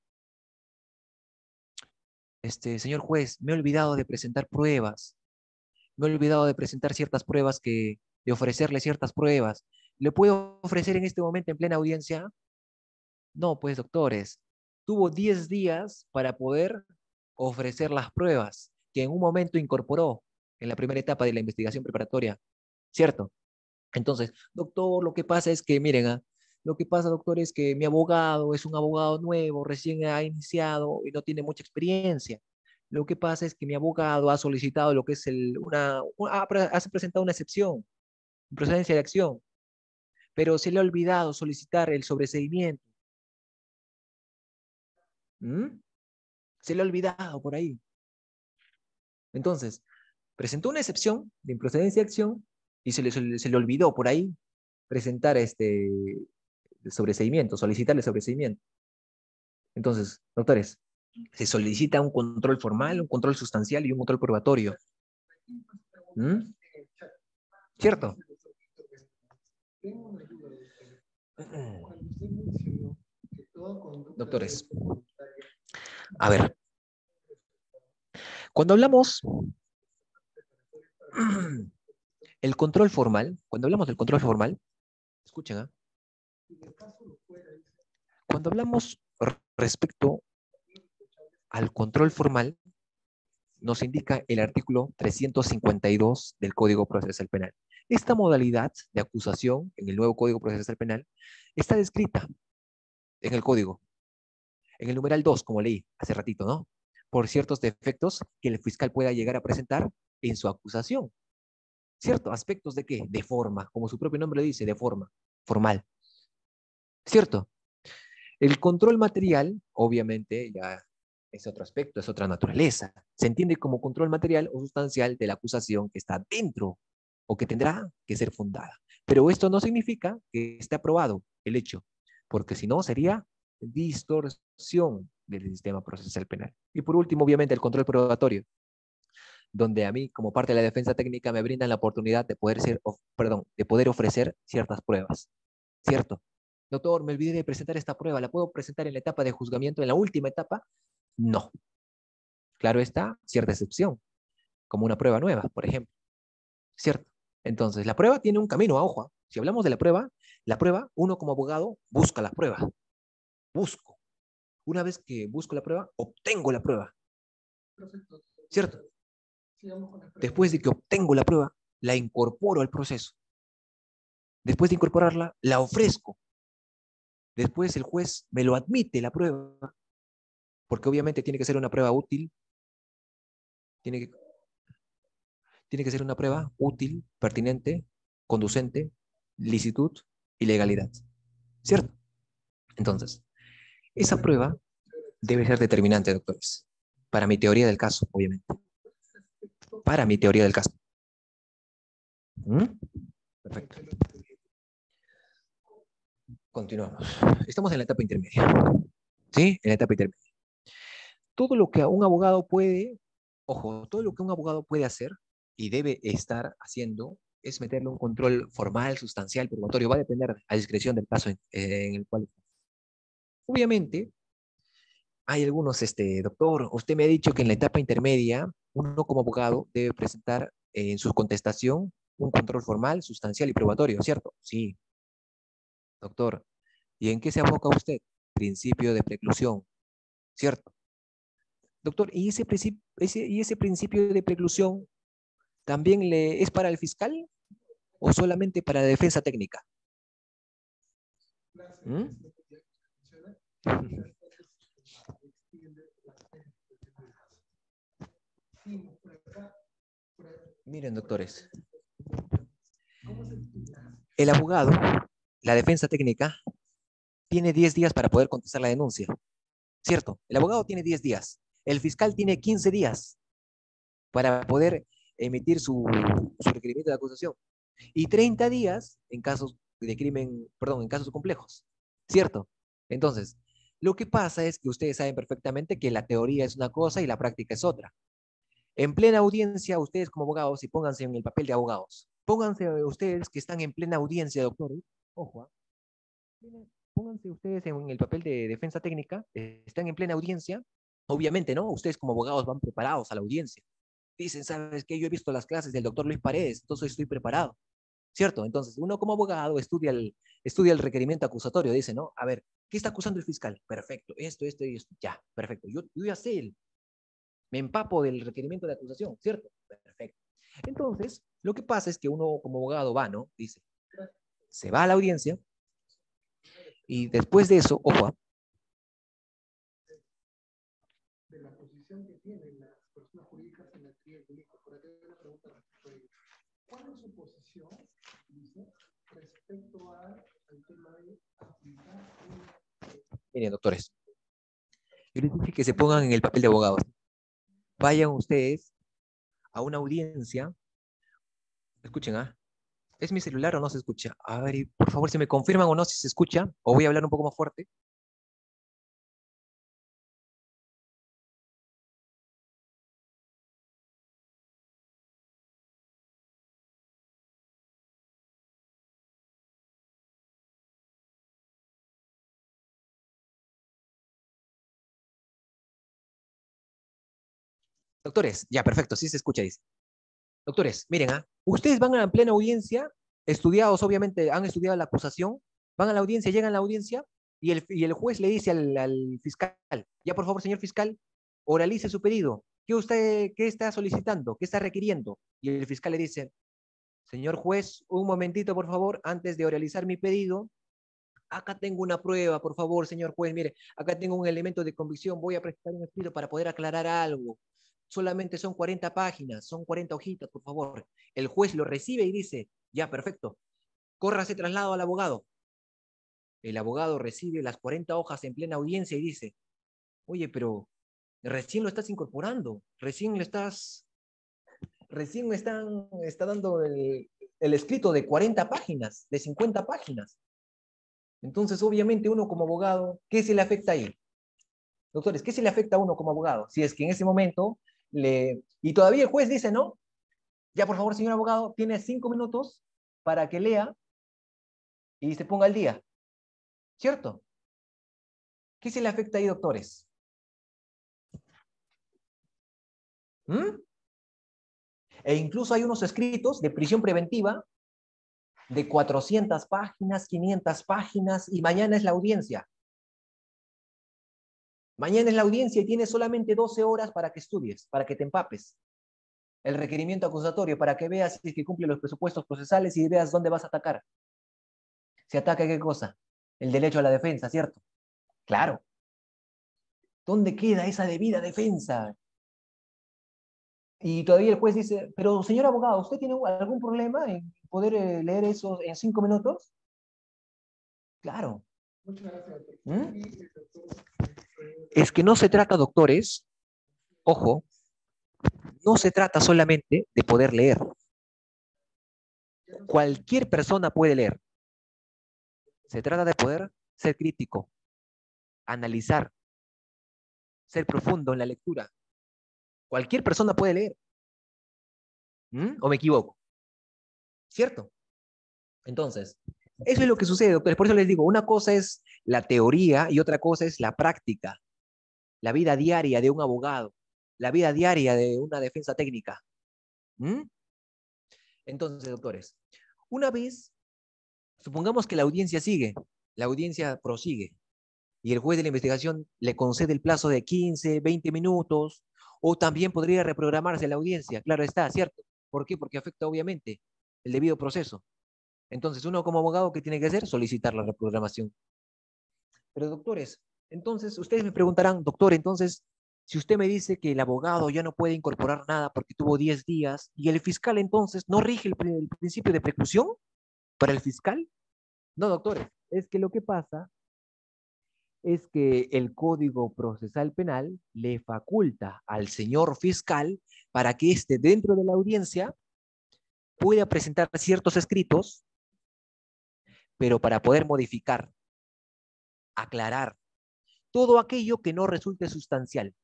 Señor juez, me he olvidado de presentar pruebas. Me he olvidado de presentar ciertas pruebas que de ofrecerle ciertas pruebas. ¿Le puedo ofrecer en este momento en plena audiencia? No, pues doctores, tuvo 10 días para poder ofrecer las pruebas que en un momento incorporó en la primera etapa de la investigación preparatoria, ¿cierto? Entonces, doctor, lo que pasa es que, miren, lo que pasa, doctor, es que mi abogado es un abogado nuevo, recién ha iniciado y no tiene mucha experiencia. Lo que pasa es que mi abogado ha solicitado lo que es ha presentado una excepción, procedencia de acción, pero se le ha olvidado solicitar el sobreseimiento. ¿Mm? Se le ha olvidado por ahí. Entonces, presentó una excepción de improcedencia de acción y se le olvidó por ahí presentar el sobreseimiento, solicitarle sobreseimiento. Entonces, doctores, se solicita un control formal, un control sustancial y un control probatorio. ¿Mm? ¿Cierto? Doctores, a ver, cuando hablamos el control formal, cuando hablamos del control formal, escuchen, ¿eh? Cuando hablamos respecto al control formal, nos indica el artículo 352 del Código Procesal Penal. Esta modalidad de acusación en el nuevo Código Procesal Penal está descrita en el Código, en el numeral 2, como leí hace ratito, ¿no? Por ciertos defectos que el fiscal pueda llegar a presentar en su acusación. ¿Cierto? ¿Aspectos de qué? De forma, como su propio nombre dice, de forma, formal. ¿Cierto? El control material, obviamente, ya es otro aspecto, es otra naturaleza. Se entiende como control material o sustancial de la acusación que está dentro o que tendrá que ser fundada. Pero esto no significa que esté aprobado el hecho, porque si no sería distorsión del sistema procesal penal. Y por último, obviamente, el control probatorio, donde a mí, como parte de la defensa técnica, me brindan la oportunidad de de poder ofrecer ciertas pruebas. ¿Cierto? Doctor, me olvidé de presentar esta prueba. ¿La puedo presentar en la etapa de juzgamiento, en la última etapa? No. Claro está, cierta excepción, como una prueba nueva, por ejemplo. ¿Cierto? Entonces, la prueba tiene un camino, ojo. Si hablamos de la prueba, uno como abogado busca la prueba. Busco. Una vez que busco la prueba, obtengo la prueba. ¿Cierto? Después de que obtengo la prueba, la incorporo al proceso. Después de incorporarla, la ofrezco. Después el juez me lo admite la prueba, porque obviamente tiene que ser una prueba útil, tiene que ser una prueba útil, pertinente, conducente, licitud y legalidad. ¿Cierto? Entonces, esa prueba debe ser determinante, doctores, para mi teoría del caso, obviamente. Para mi teoría del caso. ¿Mm? Perfecto. Continuamos. Estamos en la etapa intermedia. ¿Sí? En la etapa intermedia. Todo lo que un abogado puede, ojo, todo lo que un abogado puede hacer y debe estar haciendo es meterle un control formal, sustancial, probatorio. Va a depender a discreción del caso en el cual. Obviamente, hay algunos, doctor, usted me ha dicho que en la etapa intermedia, uno como abogado debe presentar en su contestación un control formal, sustancial y probatorio, ¿cierto? Sí, doctor. ¿Y en qué se aboca usted? Principio de preclusión, ¿cierto? Doctor, ¿y ese principio de preclusión también es para el fiscal o solamente para la defensa técnica? ¿Mm? Miren, doctores, el abogado, la defensa técnica, tiene 10 días para poder contestar la denuncia, ¿cierto? El abogado tiene 10 días, el fiscal tiene 15 días para poder emitir su requerimiento de acusación y 30 días en casos de crimen, perdón, en casos complejos, ¿cierto? Entonces, lo que pasa es que ustedes saben perfectamente que la teoría es una cosa y la práctica es otra. En plena audiencia, ustedes como abogados, y pónganse en el papel de abogados, pónganse ustedes que están en plena audiencia, doctores, ojo, pónganse ustedes en el papel de defensa técnica, están en plena audiencia, obviamente, ¿no? Ustedes como abogados van preparados a la audiencia. Dicen, ¿sabes qué? Yo he visto las clases del doctor Luis Paredes, entonces estoy preparado. ¿cierto? Entonces, uno como abogado estudia el requerimiento acusatorio, dice, ¿no? A ver, ¿qué está acusando el fiscal? Perfecto, esto y esto, ya, perfecto. Yo ya sé, me empapo del requerimiento de acusación, ¿cierto? Perfecto. Entonces, lo que pasa es que uno como abogado va, ¿no? Dice, se va a la audiencia y después de eso, ojo, de la posición que tienen las personas jurídicas en la teoría jurídica. Por acá hay una pregunta respecto a ello. ¿Cuál es su posición, dice, respecto al tema de aplicar miren, doctores, yo les dije que se pongan en el papel de abogados. Vayan ustedes a una audiencia, escuchen, ¿ah? ¿Es mi celular o no se escucha? A ver, por favor, si me confirman o no si se escucha, o voy a hablar un poco más fuerte. Doctores, ya, perfecto, sí se escucha, dice. Doctores, miren, ¿ah? Ustedes van a la plena audiencia, estudiados, obviamente, han estudiado la acusación, van a la audiencia, llegan a la audiencia, y el juez le dice al fiscal, ya por favor, señor fiscal, oralice su pedido. ¿Qué está solicitando? ¿Qué está requiriendo? Y el fiscal le dice, señor juez, un momentito, por favor, antes de oralizar mi pedido, acá tengo una prueba, por favor, señor juez, mire, acá tengo un elemento de convicción, voy a presentar un escrito para poder aclarar algo. Solamente son 40 páginas, son 40 hojitas, por favor. El juez lo recibe y dice, ya, perfecto, córrase traslado al abogado. El abogado recibe las 40 hojas en plena audiencia y dice, oye, pero recién lo estás incorporando, recién está dando el escrito de 40 páginas, de 50 páginas. Entonces, obviamente, uno como abogado, ¿qué se le afecta ahí? Doctores, ¿qué se le afecta a uno como abogado? Si es que en ese momento y todavía el juez dice, no, ya por favor, señor abogado, tiene 5 minutos para que lea y se ponga al día. ¿Cierto? ¿Qué se le afecta ahí, doctores? ¿Mm? E incluso hay unos escritos de prisión preventiva de 400 páginas, 500 páginas, y mañana es la audiencia. Mañana es la audiencia y tienes solamente 12 horas para que estudies, para que te empapes. El requerimiento acusatorio, para que veas si es que cumple los presupuestos procesales y veas dónde vas a atacar. ¿Se ataca qué cosa? El derecho a la defensa, ¿cierto? Claro. ¿Dónde queda esa debida defensa? Y todavía el juez dice, pero señor abogado, ¿usted tiene algún problema en poder leer eso en 5 minutos? Claro. Muchas gracias, doctor. ¿Mm? Es que no se trata, doctores, ojo, no se trata solamente de poder leer. Cualquier persona puede leer. Se trata de poder ser crítico, analizar, ser profundo en la lectura. Cualquier persona puede leer. ¿O me equivoco? ¿Cierto? Entonces, eso es lo que sucede, doctores. Por eso les digo, una cosa es la teoría y otra cosa es la práctica, la vida diaria de un abogado, la vida diaria de una defensa técnica. Entonces, doctores, una vez, supongamos que la audiencia sigue, la audiencia prosigue, y el juez de la investigación le concede el plazo de 15, 20 minutos, o también podría reprogramarse la audiencia, claro está, ¿cierto? ¿Por qué? Porque afecta obviamente el debido proceso. Entonces, uno como abogado, ¿qué tiene que hacer? Solicitar la reprogramación. Pero doctores, entonces ustedes me preguntarán, doctor, entonces, si usted me dice que el abogado ya no puede incorporar nada porque tuvo 10 días, y el fiscal entonces no rige el principio de preclusión para el fiscal. No, doctores, es que lo que pasa es que el Código Procesal Penal le faculta al señor fiscal para que éste dentro de la audiencia pueda presentar ciertos escritos, pero para poder modificar, aclarar todo aquello que no resulte sustancial.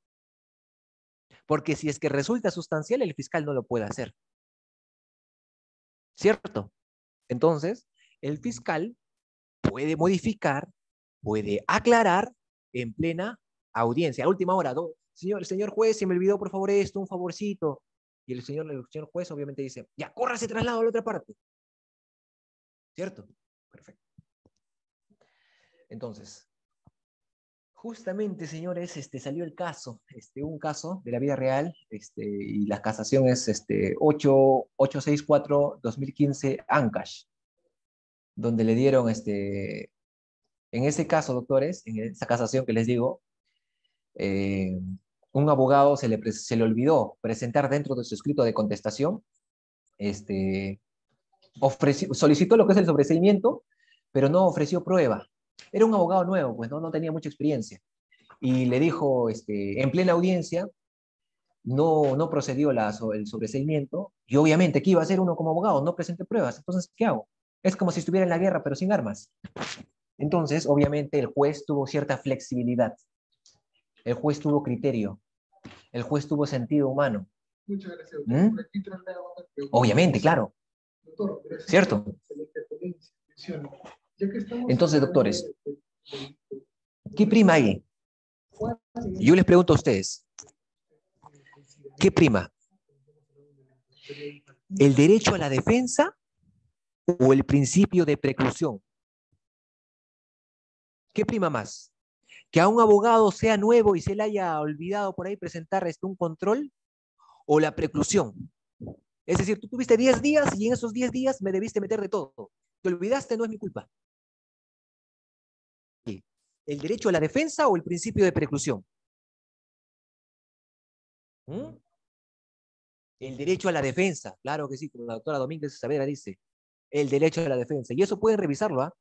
Porque si es que resulta sustancial, el fiscal no lo puede hacer. ¿Cierto? Entonces, el fiscal puede modificar, puede aclarar en plena audiencia. A última hora, señor juez, se me olvidó por favor esto, un favorcito. Y el señor juez obviamente dice, ya, córrase traslado a la otra parte. ¿Cierto? Perfecto. Entonces, justamente, señores, salió el caso, un caso de la vida real, y la casación es 8864-2015 Ancash, donde le dieron, en ese caso, doctores, en esa casación que les digo, un abogado se le olvidó presentar dentro de su escrito de contestación, solicitó lo que es el sobreseimiento, pero no ofreció prueba. Era un abogado nuevo, pues no tenía mucha experiencia. Y le dijo, en plena audiencia, no procedió el sobreseimiento, y obviamente, ¿qué iba a hacer uno como abogado? No presenté pruebas, entonces, ¿qué hago? Es como si estuviera en la guerra, pero sin armas. Entonces, obviamente, el juez tuvo cierta flexibilidad, el juez tuvo criterio, el juez tuvo sentido humano. Muchas gracias, doctor. ¿Mm? Por aquí traslado otra pregunta. Obviamente, claro. Doctor, gracias. ¿Cierto? Excelente ponencia. Menciono, ya que estamos Entonces, hablando doctores, ¿qué prima ahí? Yo les pregunto a ustedes, ¿qué prima? ¿El derecho a la defensa o el principio de preclusión? ¿Qué prima más? ¿Que a un abogado sea nuevo y se le haya olvidado por ahí presentar un control, o la preclusión? Es decir, tú tuviste 10 días y en esos 10 días me debiste meter de todo. Te olvidaste, no es mi culpa. ¿El derecho a la defensa o el principio de preclusión? ¿Mm? El derecho a la defensa, claro que sí, como la doctora Domínguez Saavedra dice, el derecho a la defensa. Y eso pueden revisarlo, ¿ah?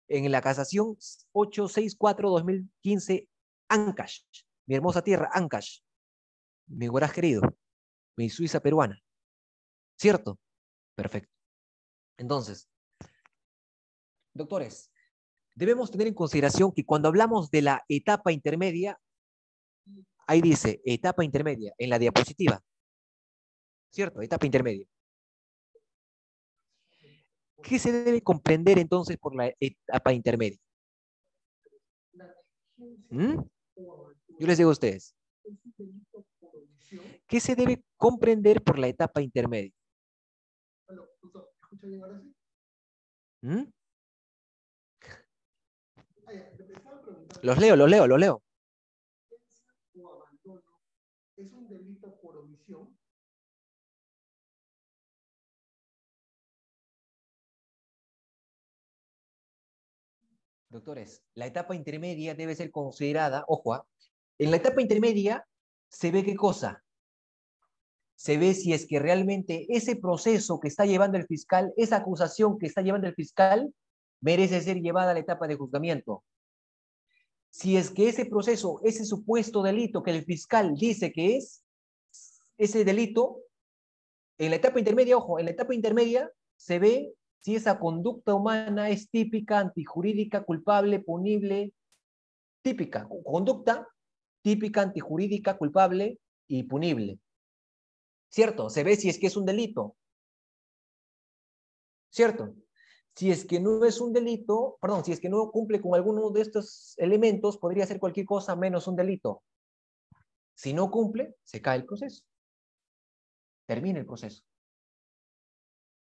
En la casación 864-2015 Ancash, mi hermosa tierra, Ancash, mi guarás querido, mi Suiza peruana. ¿Cierto? Perfecto. Entonces, doctores, debemos tener en consideración que cuando hablamos de la etapa intermedia, ahí dice etapa intermedia, en la diapositiva. ¿Cierto? Etapa intermedia. ¿Qué se debe comprender entonces por la etapa intermedia? ¿Mm? Yo les digo a ustedes, ¿qué se debe comprender por la etapa intermedia? ¿Mm? Los leo. ¿Es un delito por omisión? Doctores, la etapa intermedia debe ser considerada, ojo, en la etapa intermedia se ve qué cosa. Se ve si es que realmente ese proceso que está llevando el fiscal, esa acusación que está llevando el fiscal, merece ser llevada a la etapa de juzgamiento. Si es que ese proceso, ese supuesto delito que el fiscal dice que es, ese delito, en la etapa intermedia, ojo, en la etapa intermedia se ve si esa conducta humana es típica, antijurídica, culpable, punible, típica, conducta típica, antijurídica, culpable y punible. ¿Cierto? Se ve si es que es un delito. ¿Cierto? Si es que no es un delito, perdón, si es que no cumple con alguno de estos elementos, podría ser cualquier cosa menos un delito. Si no cumple, se cae el proceso. Termina el proceso.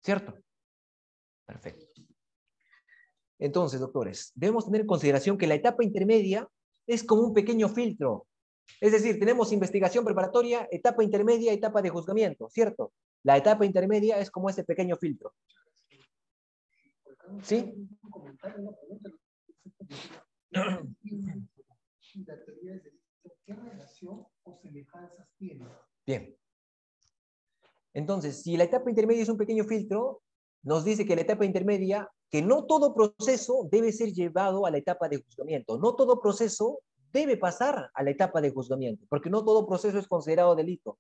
¿Cierto? Perfecto. Entonces, doctores, debemos tener en consideración que la etapa intermedia es como un pequeño filtro. Es decir, tenemos investigación preparatoria, etapa intermedia, etapa de juzgamiento, ¿cierto? La etapa intermedia es como ese pequeño filtro. ¿Sí? ¿Qué relación o semejanzas tiene? Bien. Entonces, si la etapa intermedia es un pequeño filtro, nos dice que la etapa intermedia, que no todo proceso debe ser llevado a la etapa de juzgamiento. No todo proceso debe pasar a la etapa de juzgamiento, porque no todo proceso es considerado delito.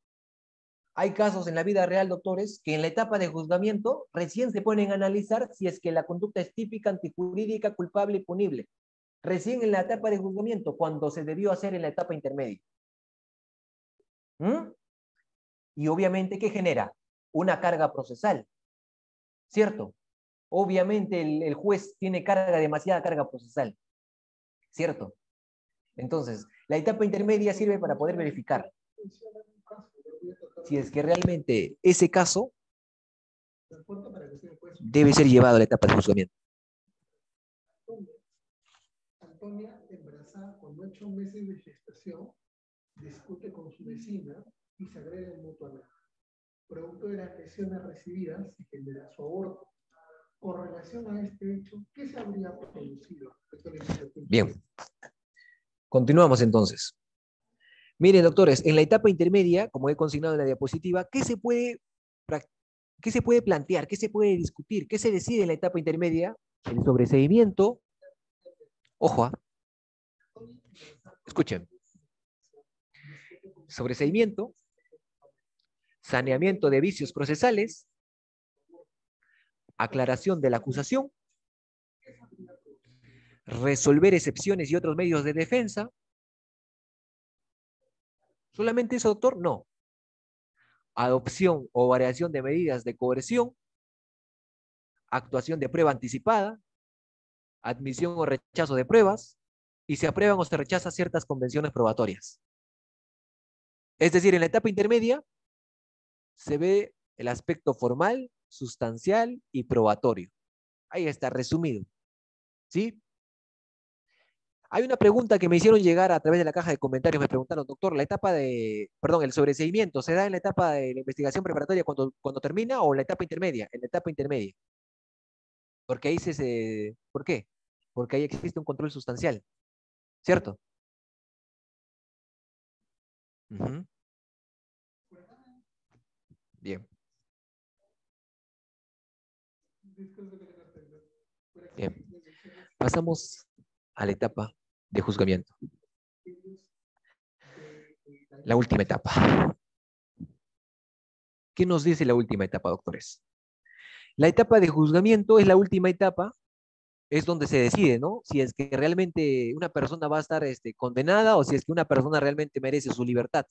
Hay casos en la vida real, doctores, que en la etapa de juzgamiento recién se ponen a analizar si es que la conducta es típica, antijurídica, culpable y punible. Recién en la etapa de juzgamiento, cuando se debió hacer en la etapa intermedia. ¿Mm? Y obviamente, ¿qué genera? Una carga procesal, ¿cierto? Obviamente el juez tiene demasiada carga procesal, ¿cierto? Entonces, la etapa intermedia sirve para poder verificar si es que realmente ese caso debe ser llevado a la etapa de juzgamiento. Antonia, embarazada con 8 meses de gestación, discute con su vecina y se agreden mutuamente. Producto de las lesiones recibidas, se genera su aborto. Con relación a este hecho, ¿qué se habría producido? Bien. Continuamos entonces. Miren, doctores, en la etapa intermedia, como he consignado en la diapositiva, ¿qué se puede plantear? ¿Qué se puede discutir? ¿Qué se decide en la etapa intermedia? El sobreseimiento. Ojo, escuchen. Sobreseimiento, saneamiento de vicios procesales, aclaración de la acusación, resolver excepciones y otros medios de defensa. ¿Solamente eso, doctor? No. Adopción o variación de medidas de coerción, actuación de prueba anticipada, admisión o rechazo de pruebas, y se aprueban o se rechazan ciertas convenciones probatorias. Es decir, en la etapa intermedia se ve el aspecto formal, sustancial y probatorio. Ahí está, resumido. ¿Sí? Hay una pregunta que me hicieron llegar a través de la caja de comentarios. Me preguntaron, doctor, el sobreseimiento, ¿se da en la etapa de la investigación preparatoria cuando termina o en la etapa intermedia? En la etapa intermedia. Porque ahí ¿por qué? Porque ahí existe un control sustancial. ¿Cierto? Uh-huh. Bien. Bien. Pasamos a la etapa de juzgamiento. La última etapa. ¿Qué nos dice la última etapa, doctores? La etapa de juzgamiento es la última etapa, es donde se decide, ¿no? Si es que realmente una persona va a estar condenada o si es que una persona realmente merece su libertad,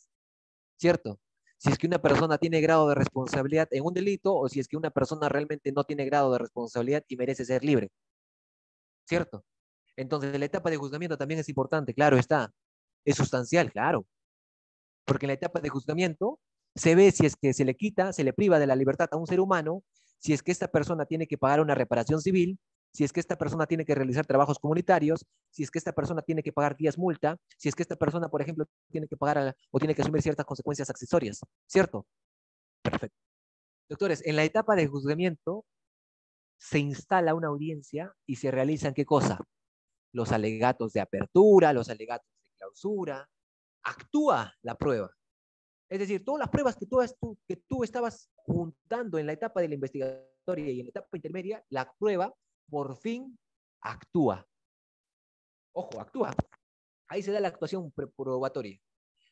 ¿cierto? Si es que una persona tiene grado de responsabilidad en un delito o si es que una persona realmente no tiene grado de responsabilidad y merece ser libre, ¿cierto? Entonces, la etapa de juzgamiento también es importante, claro está, es sustancial, claro, porque en la etapa de juzgamiento se ve si es que se le quita, se le priva de la libertad a un ser humano, si es que esta persona tiene que pagar una reparación civil, si es que esta persona tiene que realizar trabajos comunitarios, si es que esta persona tiene que pagar días multa, si es que esta persona, por ejemplo, tiene que pagar o tiene que asumir ciertas consecuencias accesorias, ¿cierto? Perfecto. Doctores, en la etapa de juzgamiento se instala una audiencia y se realizan ¿qué cosa? Los alegatos de apertura, los alegatos de clausura, actúa la prueba. Es decir, todas las pruebas que tú estabas juntando en la etapa de la investigatoria y en la etapa intermedia, la prueba por fin actúa. Ojo, actúa. Ahí se da la actuación probatoria.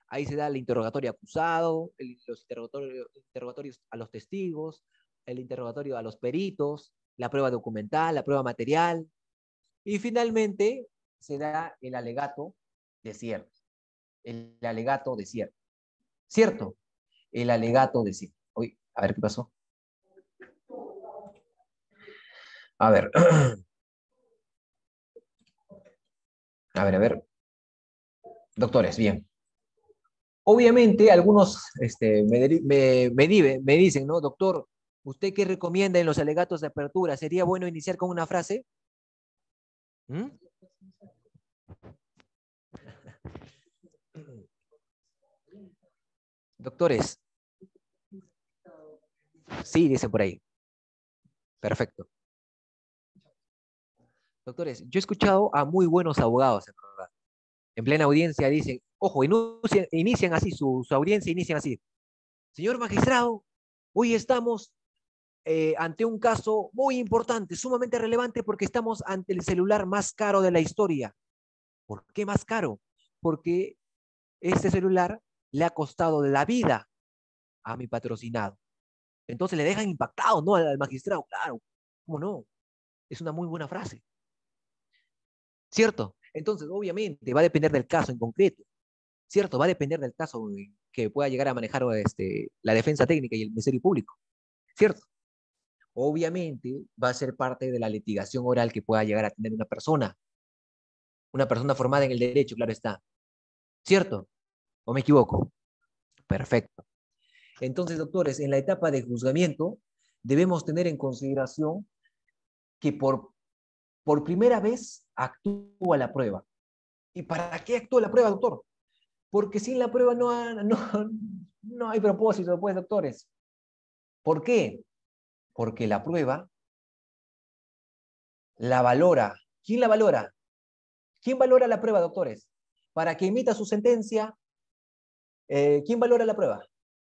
Ahí se da el interrogatorio acusado, los interrogatorios a los testigos, el interrogatorio a los peritos, la prueba documental, la prueba material. Y finalmente se da el alegato de cierto. El alegato de cierto. ¿Cierto? El alegato de cierto. Uy, a ver qué pasó. A ver. A ver. Doctores, bien. Obviamente, algunos me dicen, ¿no? Doctor, ¿usted qué recomienda en los alegatos de apertura? ¿Sería bueno iniciar con una frase? ¿Mm? Doctores. Sí, dicen por ahí. Perfecto. Doctores, yo he escuchado a muy buenos abogados, en verdad. En plena audiencia dicen, ojo, inician así, su audiencia inician así. Señor magistrado, hoy estamos ante un caso muy importante, sumamente relevante, porque estamos ante el celular más caro de la historia. ¿Por qué más caro? Porque este celular le ha costado la vida a mi patrocinado. Entonces le dejan impactado, ¿no? Al magistrado, claro. ¿Cómo no? Es una muy buena frase. ¿Cierto? Entonces, obviamente, va a depender del caso en concreto. ¿Cierto? Va a depender del caso que pueda llegar a manejar la defensa técnica y el Ministerio Público. ¿Cierto? Obviamente, va a ser parte de la litigación oral que pueda llegar a tener una persona formada en el derecho, claro está. ¿Cierto? ¿O me equivoco? Perfecto. Entonces, doctores, en la etapa de juzgamiento, debemos tener en consideración que por primera vez actúa la prueba. ¿Y para qué actúa la prueba, doctor? Porque sin la prueba no hay propósito, pues, doctores. ¿Por qué? Porque la prueba la valora. ¿Quién la valora? ¿Quién valora la prueba, doctores? Para que emita su sentencia, ¿quién valora la prueba?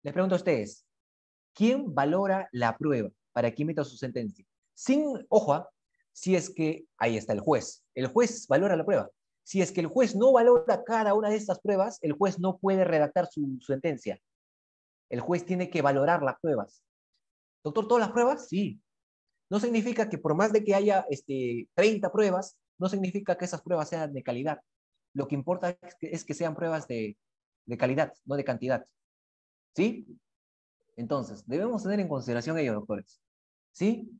Les pregunto a ustedes. ¿Quién valora la prueba para que emita su sentencia? Ojo, si es que, ahí está el juez. El juez valora la prueba. Si es que el juez no valora cada una de estas pruebas, el juez no puede redactar su sentencia. El juez tiene que valorar las pruebas. Doctor, ¿todas las pruebas? Sí. No significa que por más de que haya 30 pruebas, no significa que esas pruebas sean de calidad. Lo que importa es que sean pruebas de calidad, no de cantidad. ¿Sí? Entonces, debemos tener en consideración ello, doctores. ¿Sí?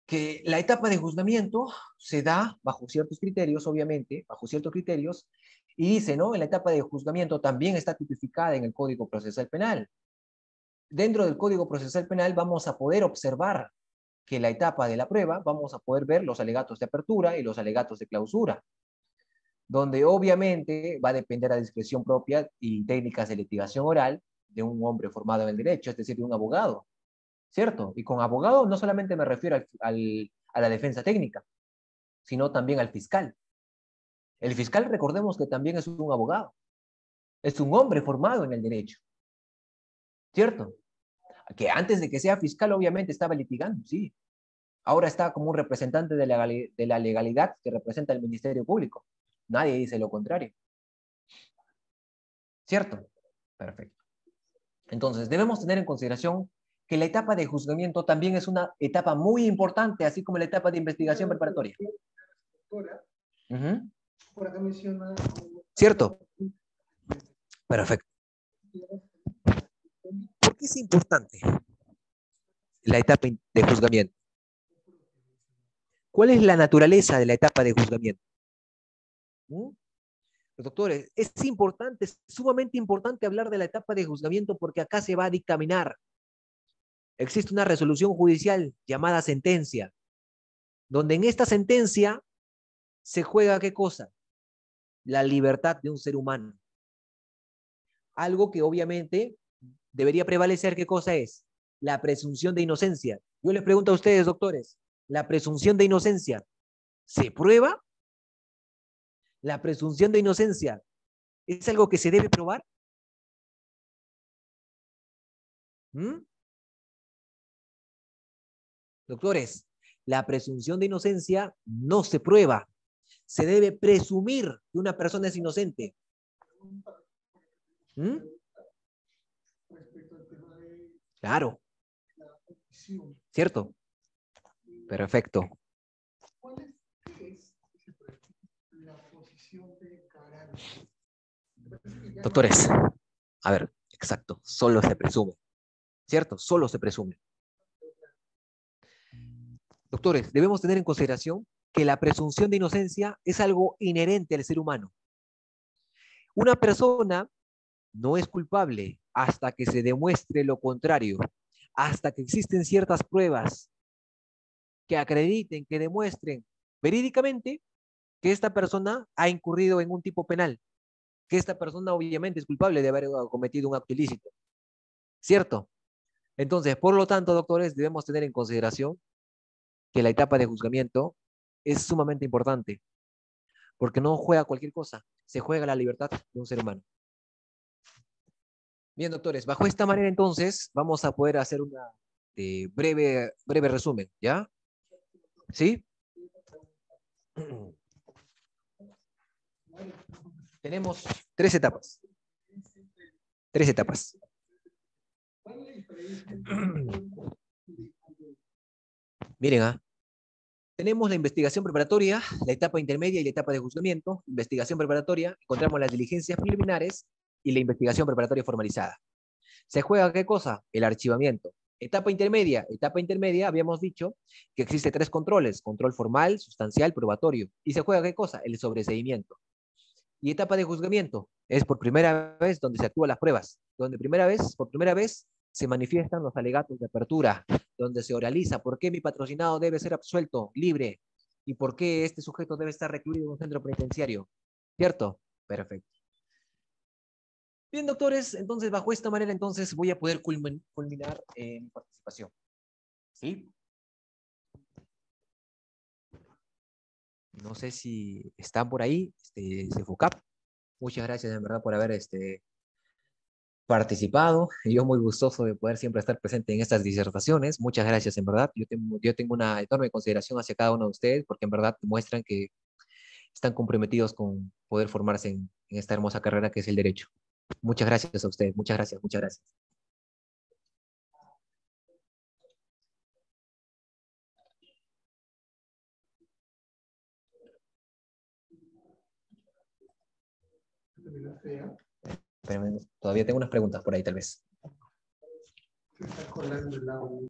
Que la etapa de juzgamiento se da bajo ciertos criterios, obviamente, bajo ciertos criterios, y dice, ¿no? En la etapa de juzgamiento también está tipificada en el Código Procesal Penal. Dentro del Código Procesal Penal vamos a poder observar que la etapa de la prueba, vamos a poder ver los alegatos de apertura y los alegatos de clausura, donde obviamente va a depender a discreción propia y técnicas de litigación oral de un hombre formado en el derecho, es decir, de un abogado, ¿cierto? Y con abogado no solamente me refiero a la defensa técnica, sino también al fiscal. El fiscal, recordemos que también es un abogado, es un hombre formado en el derecho, ¿cierto? Que antes de que sea fiscal obviamente estaba litigando, sí. Ahora está como un representante de la legalidad que representa el Ministerio Público. Nadie dice lo contrario. ¿Cierto? Perfecto. Entonces, debemos tener en consideración que la etapa de juzgamiento también es una etapa muy importante, así como la etapa de investigación preparatoria. Por acá menciona... ¿Cierto? Perfecto. ¿Por qué es importante la etapa de juzgamiento? ¿Cuál es la naturaleza de la etapa de juzgamiento? Doctores, es importante, es sumamente importante hablar de la etapa de juzgamiento porque acá se va a dictaminar. Existe una resolución judicial llamada sentencia, donde en esta sentencia se juega ¿qué cosa? La libertad de un ser humano. Algo que obviamente debería prevalecer, ¿qué cosa es? La presunción de inocencia. Yo les pregunto a ustedes, doctores, ¿la presunción de inocencia se prueba? ¿La presunción de inocencia es algo que se debe probar? Doctores, la presunción de inocencia no se prueba. Se debe presumir que una persona es inocente. Claro. ¿Cierto? Perfecto. ¿Cuál es la posición de carácter? Doctores, a ver, exacto, solo se presume. ¿Cierto? Solo se presume. Doctores, debemos tener en consideración que la presunción de inocencia es algo inherente al ser humano. Una persona no es culpable hasta que se demuestre lo contrario, hasta que existen ciertas pruebas que acrediten, que demuestren verídicamente que esta persona ha incurrido en un tipo penal, que esta persona obviamente es culpable de haber cometido un acto ilícito. ¿Cierto? Entonces, por lo tanto, doctores, debemos tener en consideración que la etapa de juzgamiento es sumamente importante, porque no juega cualquier cosa, se juega la libertad de un ser humano. Bien, doctores, bajo esta manera entonces vamos a poder hacer una breve resumen, ¿ya? ¿Sí? Tenemos 3 etapas. 3 etapas. Miren, tenemos la investigación preparatoria, la etapa intermedia y la etapa de juzgamiento. Investigación preparatoria, encontramos las diligencias preliminares y la investigación preparatoria formalizada. ¿Se juega qué cosa? El archivamiento. Etapa intermedia, habíamos dicho que existe 3 controles: control formal, sustancial, probatorio. ¿Y se juega qué cosa? El sobreseimiento. Y etapa de juzgamiento es por primera vez donde se actúan las pruebas, donde por primera vez se manifiestan los alegatos de apertura, donde se oraliza por qué mi patrocinado debe ser absuelto, libre, y por qué este sujeto debe estar recluido en un centro penitenciario. ¿Cierto? Perfecto. Bien, doctores, entonces bajo esta manera entonces voy a poder culminar mi participación. ¿Sí? No sé si están por ahí, CEFUCAP. Muchas gracias en verdad por haber participado. Yo muy gustoso de poder siempre estar presente en estas disertaciones. Muchas gracias en verdad. Yo tengo una enorme consideración hacia cada uno de ustedes porque en verdad demuestran que están comprometidos con poder formarse en esta hermosa carrera que es el derecho. Muchas gracias a ustedes. Muchas gracias. Muchas gracias. Pero todavía tengo unas preguntas por ahí tal vez. Se está colando el audio.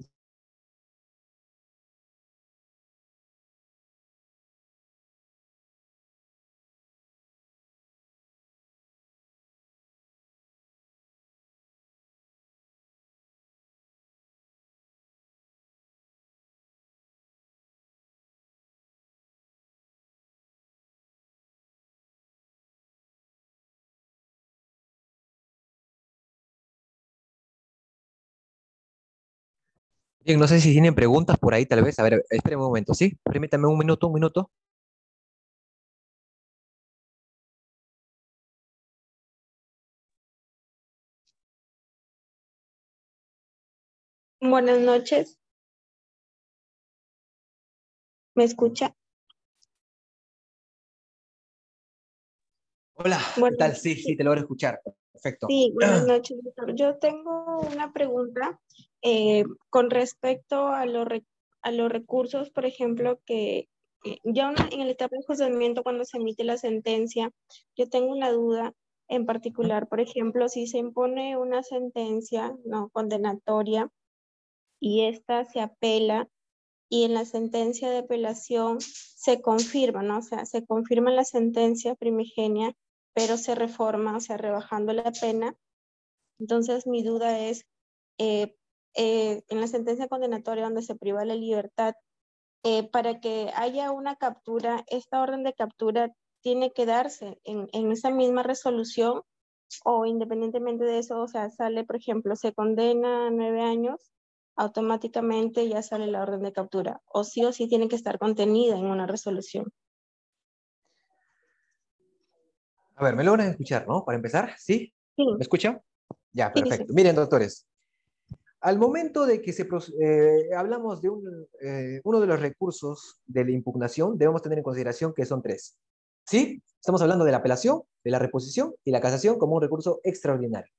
Bien, no sé si tienen preguntas por ahí, tal vez. A ver, espérenme un momento, ¿sí? Permítame un minuto, un minuto. Buenas noches, ¿me escucha? Hola, ¿qué Bueno, tal? Sí, sí, te logro escuchar. Perfecto. sí, buenas noches, doctor. Yo tengo una pregunta con respecto a a los recursos, por ejemplo, que en el etapa de juzgamiento, cuando se emite la sentencia, yo tengo una duda en particular. Por ejemplo, si se impone una sentencia no condenatoria y esta se apela y en la sentencia de apelación se confirma, ¿no? O sea, se confirma la sentencia primigenia, pero se reforma, o sea, rebajando la pena. Entonces, mi duda es, eh, en la sentencia condenatoria donde se priva la libertad, para que haya una captura, esta orden de captura tiene que darse en esa misma resolución o independientemente de eso, o sea, sale, por ejemplo, se condena a 9 años, automáticamente ya sale la orden de captura, o sí tiene que estar contenida en una resolución. A ver, ¿me logran escuchar, no? Para empezar, ¿sí? Sí, ¿Me escuchan? Ya, sí, sí. perfecto. Miren, doctores, al momento de que hablamos de uno de los recursos de la impugnación, debemos tener en consideración que son tres. ¿Sí? Estamos hablando de la apelación, de la reposición y la casación como un recurso extraordinario.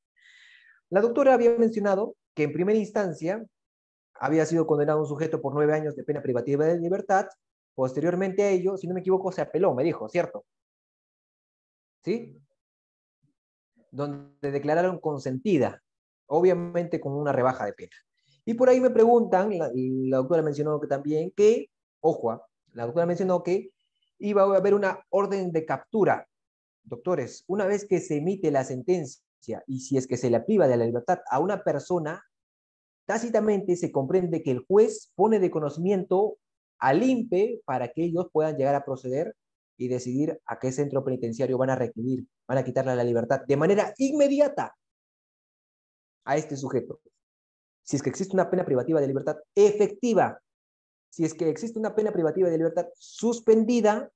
La doctora había mencionado que en primera instancia había sido condenado un sujeto por 9 años de pena privativa de libertad. Posteriormente a ello, si no me equivoco, se apeló, me dijo, ¿cierto? ¿Sí? Donde declararon consentida, obviamente con una rebaja de pena. Y por ahí me preguntan, la doctora mencionó que también que, ojo, la doctora mencionó que iba a haber una orden de captura. Doctores, una vez que se emite la sentencia y si es que se le priva de la libertad a una persona, tácitamente se comprende que el juez pone de conocimiento al INPE para que ellos puedan llegar a proceder y decidir a qué centro penitenciario van a recluir, van a quitarle la libertad de manera inmediata a este sujeto. Si es que existe una pena privativa de libertad efectiva, si es que existe una pena privativa de libertad suspendida,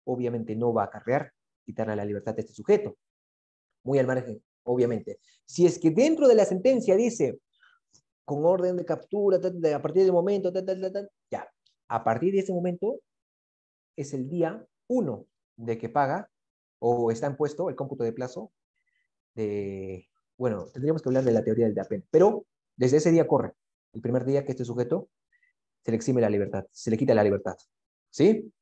obviamente no va a acarrear quitarle la libertad a este sujeto. Muy al margen, obviamente. Si es que dentro de la sentencia dice con orden de captura, a partir del momento, ya. A partir de ese momento es el día 1 de que paga o está impuesto el cómputo de plazo de, bueno, tendríamos que hablar de la teoría del DAPEN, pero desde ese día corre, el primer día que este sujeto se le exime la libertad, se le quita la libertad. ¿Sí?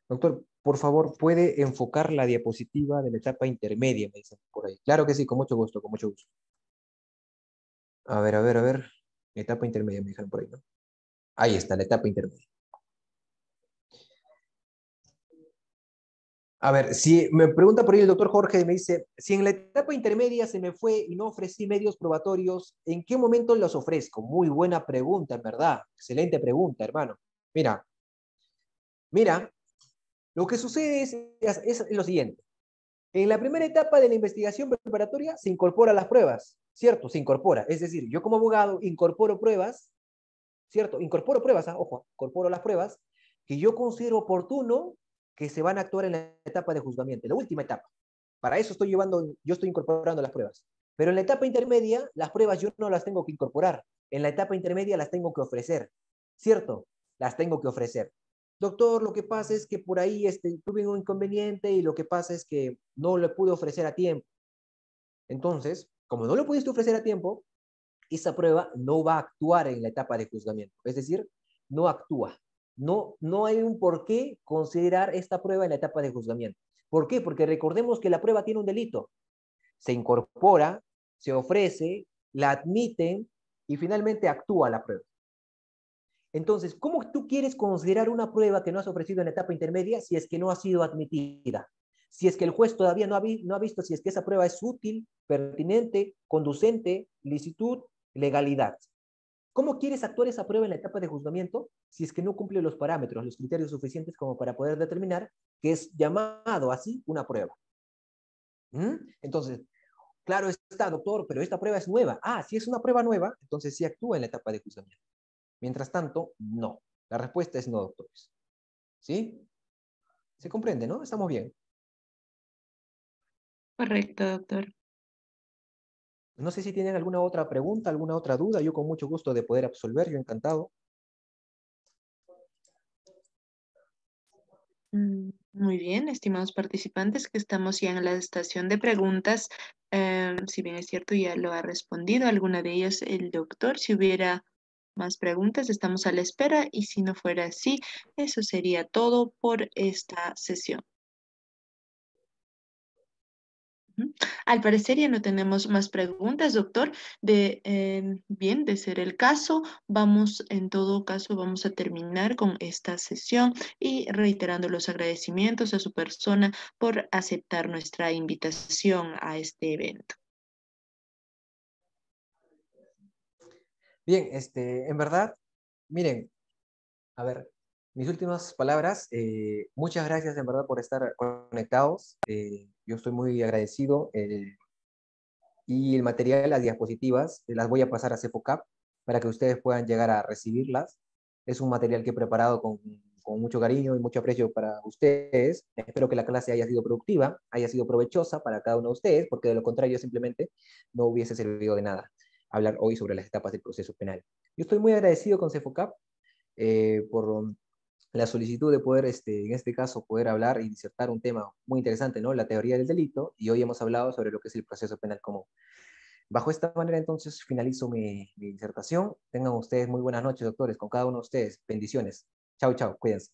Doctor, por favor, ¿puede enfocar la diapositiva de la etapa intermedia? Me dicen por ahí. Claro que sí, con mucho gusto, con mucho gusto. A ver, a ver, a ver. Etapa intermedia, me dijeron por ahí, ¿no? Ahí está, la etapa intermedia. A ver, si me pregunta por ahí el doctor Jorge, me dice, si en la etapa intermedia se me fue y no ofrecí medios probatorios, ¿en qué momento los ofrezco? Muy buena pregunta, en verdad. Excelente pregunta, hermano. Mira, mira, lo que sucede es lo siguiente. En la primera etapa de la investigación preparatoria se incorporan las pruebas, ¿cierto? Se incorpora. Es decir, yo como abogado incorporo pruebas, ¿cierto? Incorporo pruebas, ojo, incorporo las pruebas que yo considero oportuno que se van a actuar en la etapa de juzgamiento, en la última etapa. Para eso yo estoy incorporando las pruebas. Pero en la etapa intermedia, las pruebas yo no las tengo que incorporar. En la etapa intermedia las tengo que ofrecer, ¿cierto? Las tengo que ofrecer. Doctor, lo que pasa es que por ahí tuve un inconveniente y lo que pasa es que no le pude ofrecer a tiempo. Entonces, como no lo pudiste ofrecer a tiempo, esa prueba no va a actuar en la etapa de juzgamiento. Es decir, no actúa. No hay un por qué considerar esta prueba en la etapa de juzgamiento. ¿Por qué? Porque recordemos que la prueba tiene un delito. Se incorpora, se ofrece, la admiten y finalmente actúa la prueba. Entonces, ¿cómo tú quieres considerar una prueba que no has ofrecido en la etapa intermedia si es que no ha sido admitida? Si es que el juez todavía no ha visto si es que esa prueba es útil, pertinente, conducente, licitud, legalidad. ¿Cómo quieres actuar esa prueba en la etapa de juzgamiento si es que no cumple los parámetros, los criterios suficientes como para poder determinar que es llamado así una prueba? Entonces, claro está, doctor, pero esta prueba es nueva. Ah, si es una prueba nueva, entonces sí actúa en la etapa de juzgamiento. Mientras tanto, no. La respuesta es no, doctores. ¿Sí? ¿Se comprende, no? Estamos bien. Correcto, doctor. No sé si tienen alguna otra pregunta, alguna otra duda. Yo con mucho gusto de poder absolver, yo encantado. Muy bien, estimados participantes, que estamos ya en la estación de preguntas. Si bien es cierto, ya lo ha respondido alguna de ellas el doctor. Si hubiera más preguntas, estamos a la espera y si no fuera así, eso sería todo por esta sesión. Al parecer ya no tenemos más preguntas, doctor. Bien, de ser el caso, en todo caso, vamos a terminar con esta sesión y reiterando los agradecimientos a su persona por aceptar nuestra invitación a este evento. Bien, en verdad, miren, a ver, mis últimas palabras, muchas gracias en verdad por estar conectados. Yo estoy muy agradecido. Y el material, las diapositivas, las voy a pasar a Cefocap para que ustedes puedan llegar a recibirlas. Es un material que he preparado con mucho cariño y mucho aprecio para ustedes. Espero que la clase haya sido productiva, haya sido provechosa para cada uno de ustedes, porque de lo contrario simplemente no hubiese servido de nada hablar hoy sobre las etapas del proceso penal. Yo estoy muy agradecido con Cefocap por la solicitud de poder, en este caso, poder hablar y disertar un tema muy interesante, ¿no? La teoría del delito, y hoy hemos hablado sobre lo que es el proceso penal común. Bajo esta manera, entonces, finalizo mi disertación. Tengan ustedes muy buenas noches, doctores, con cada uno de ustedes. Bendiciones. Chao, chao, cuídense.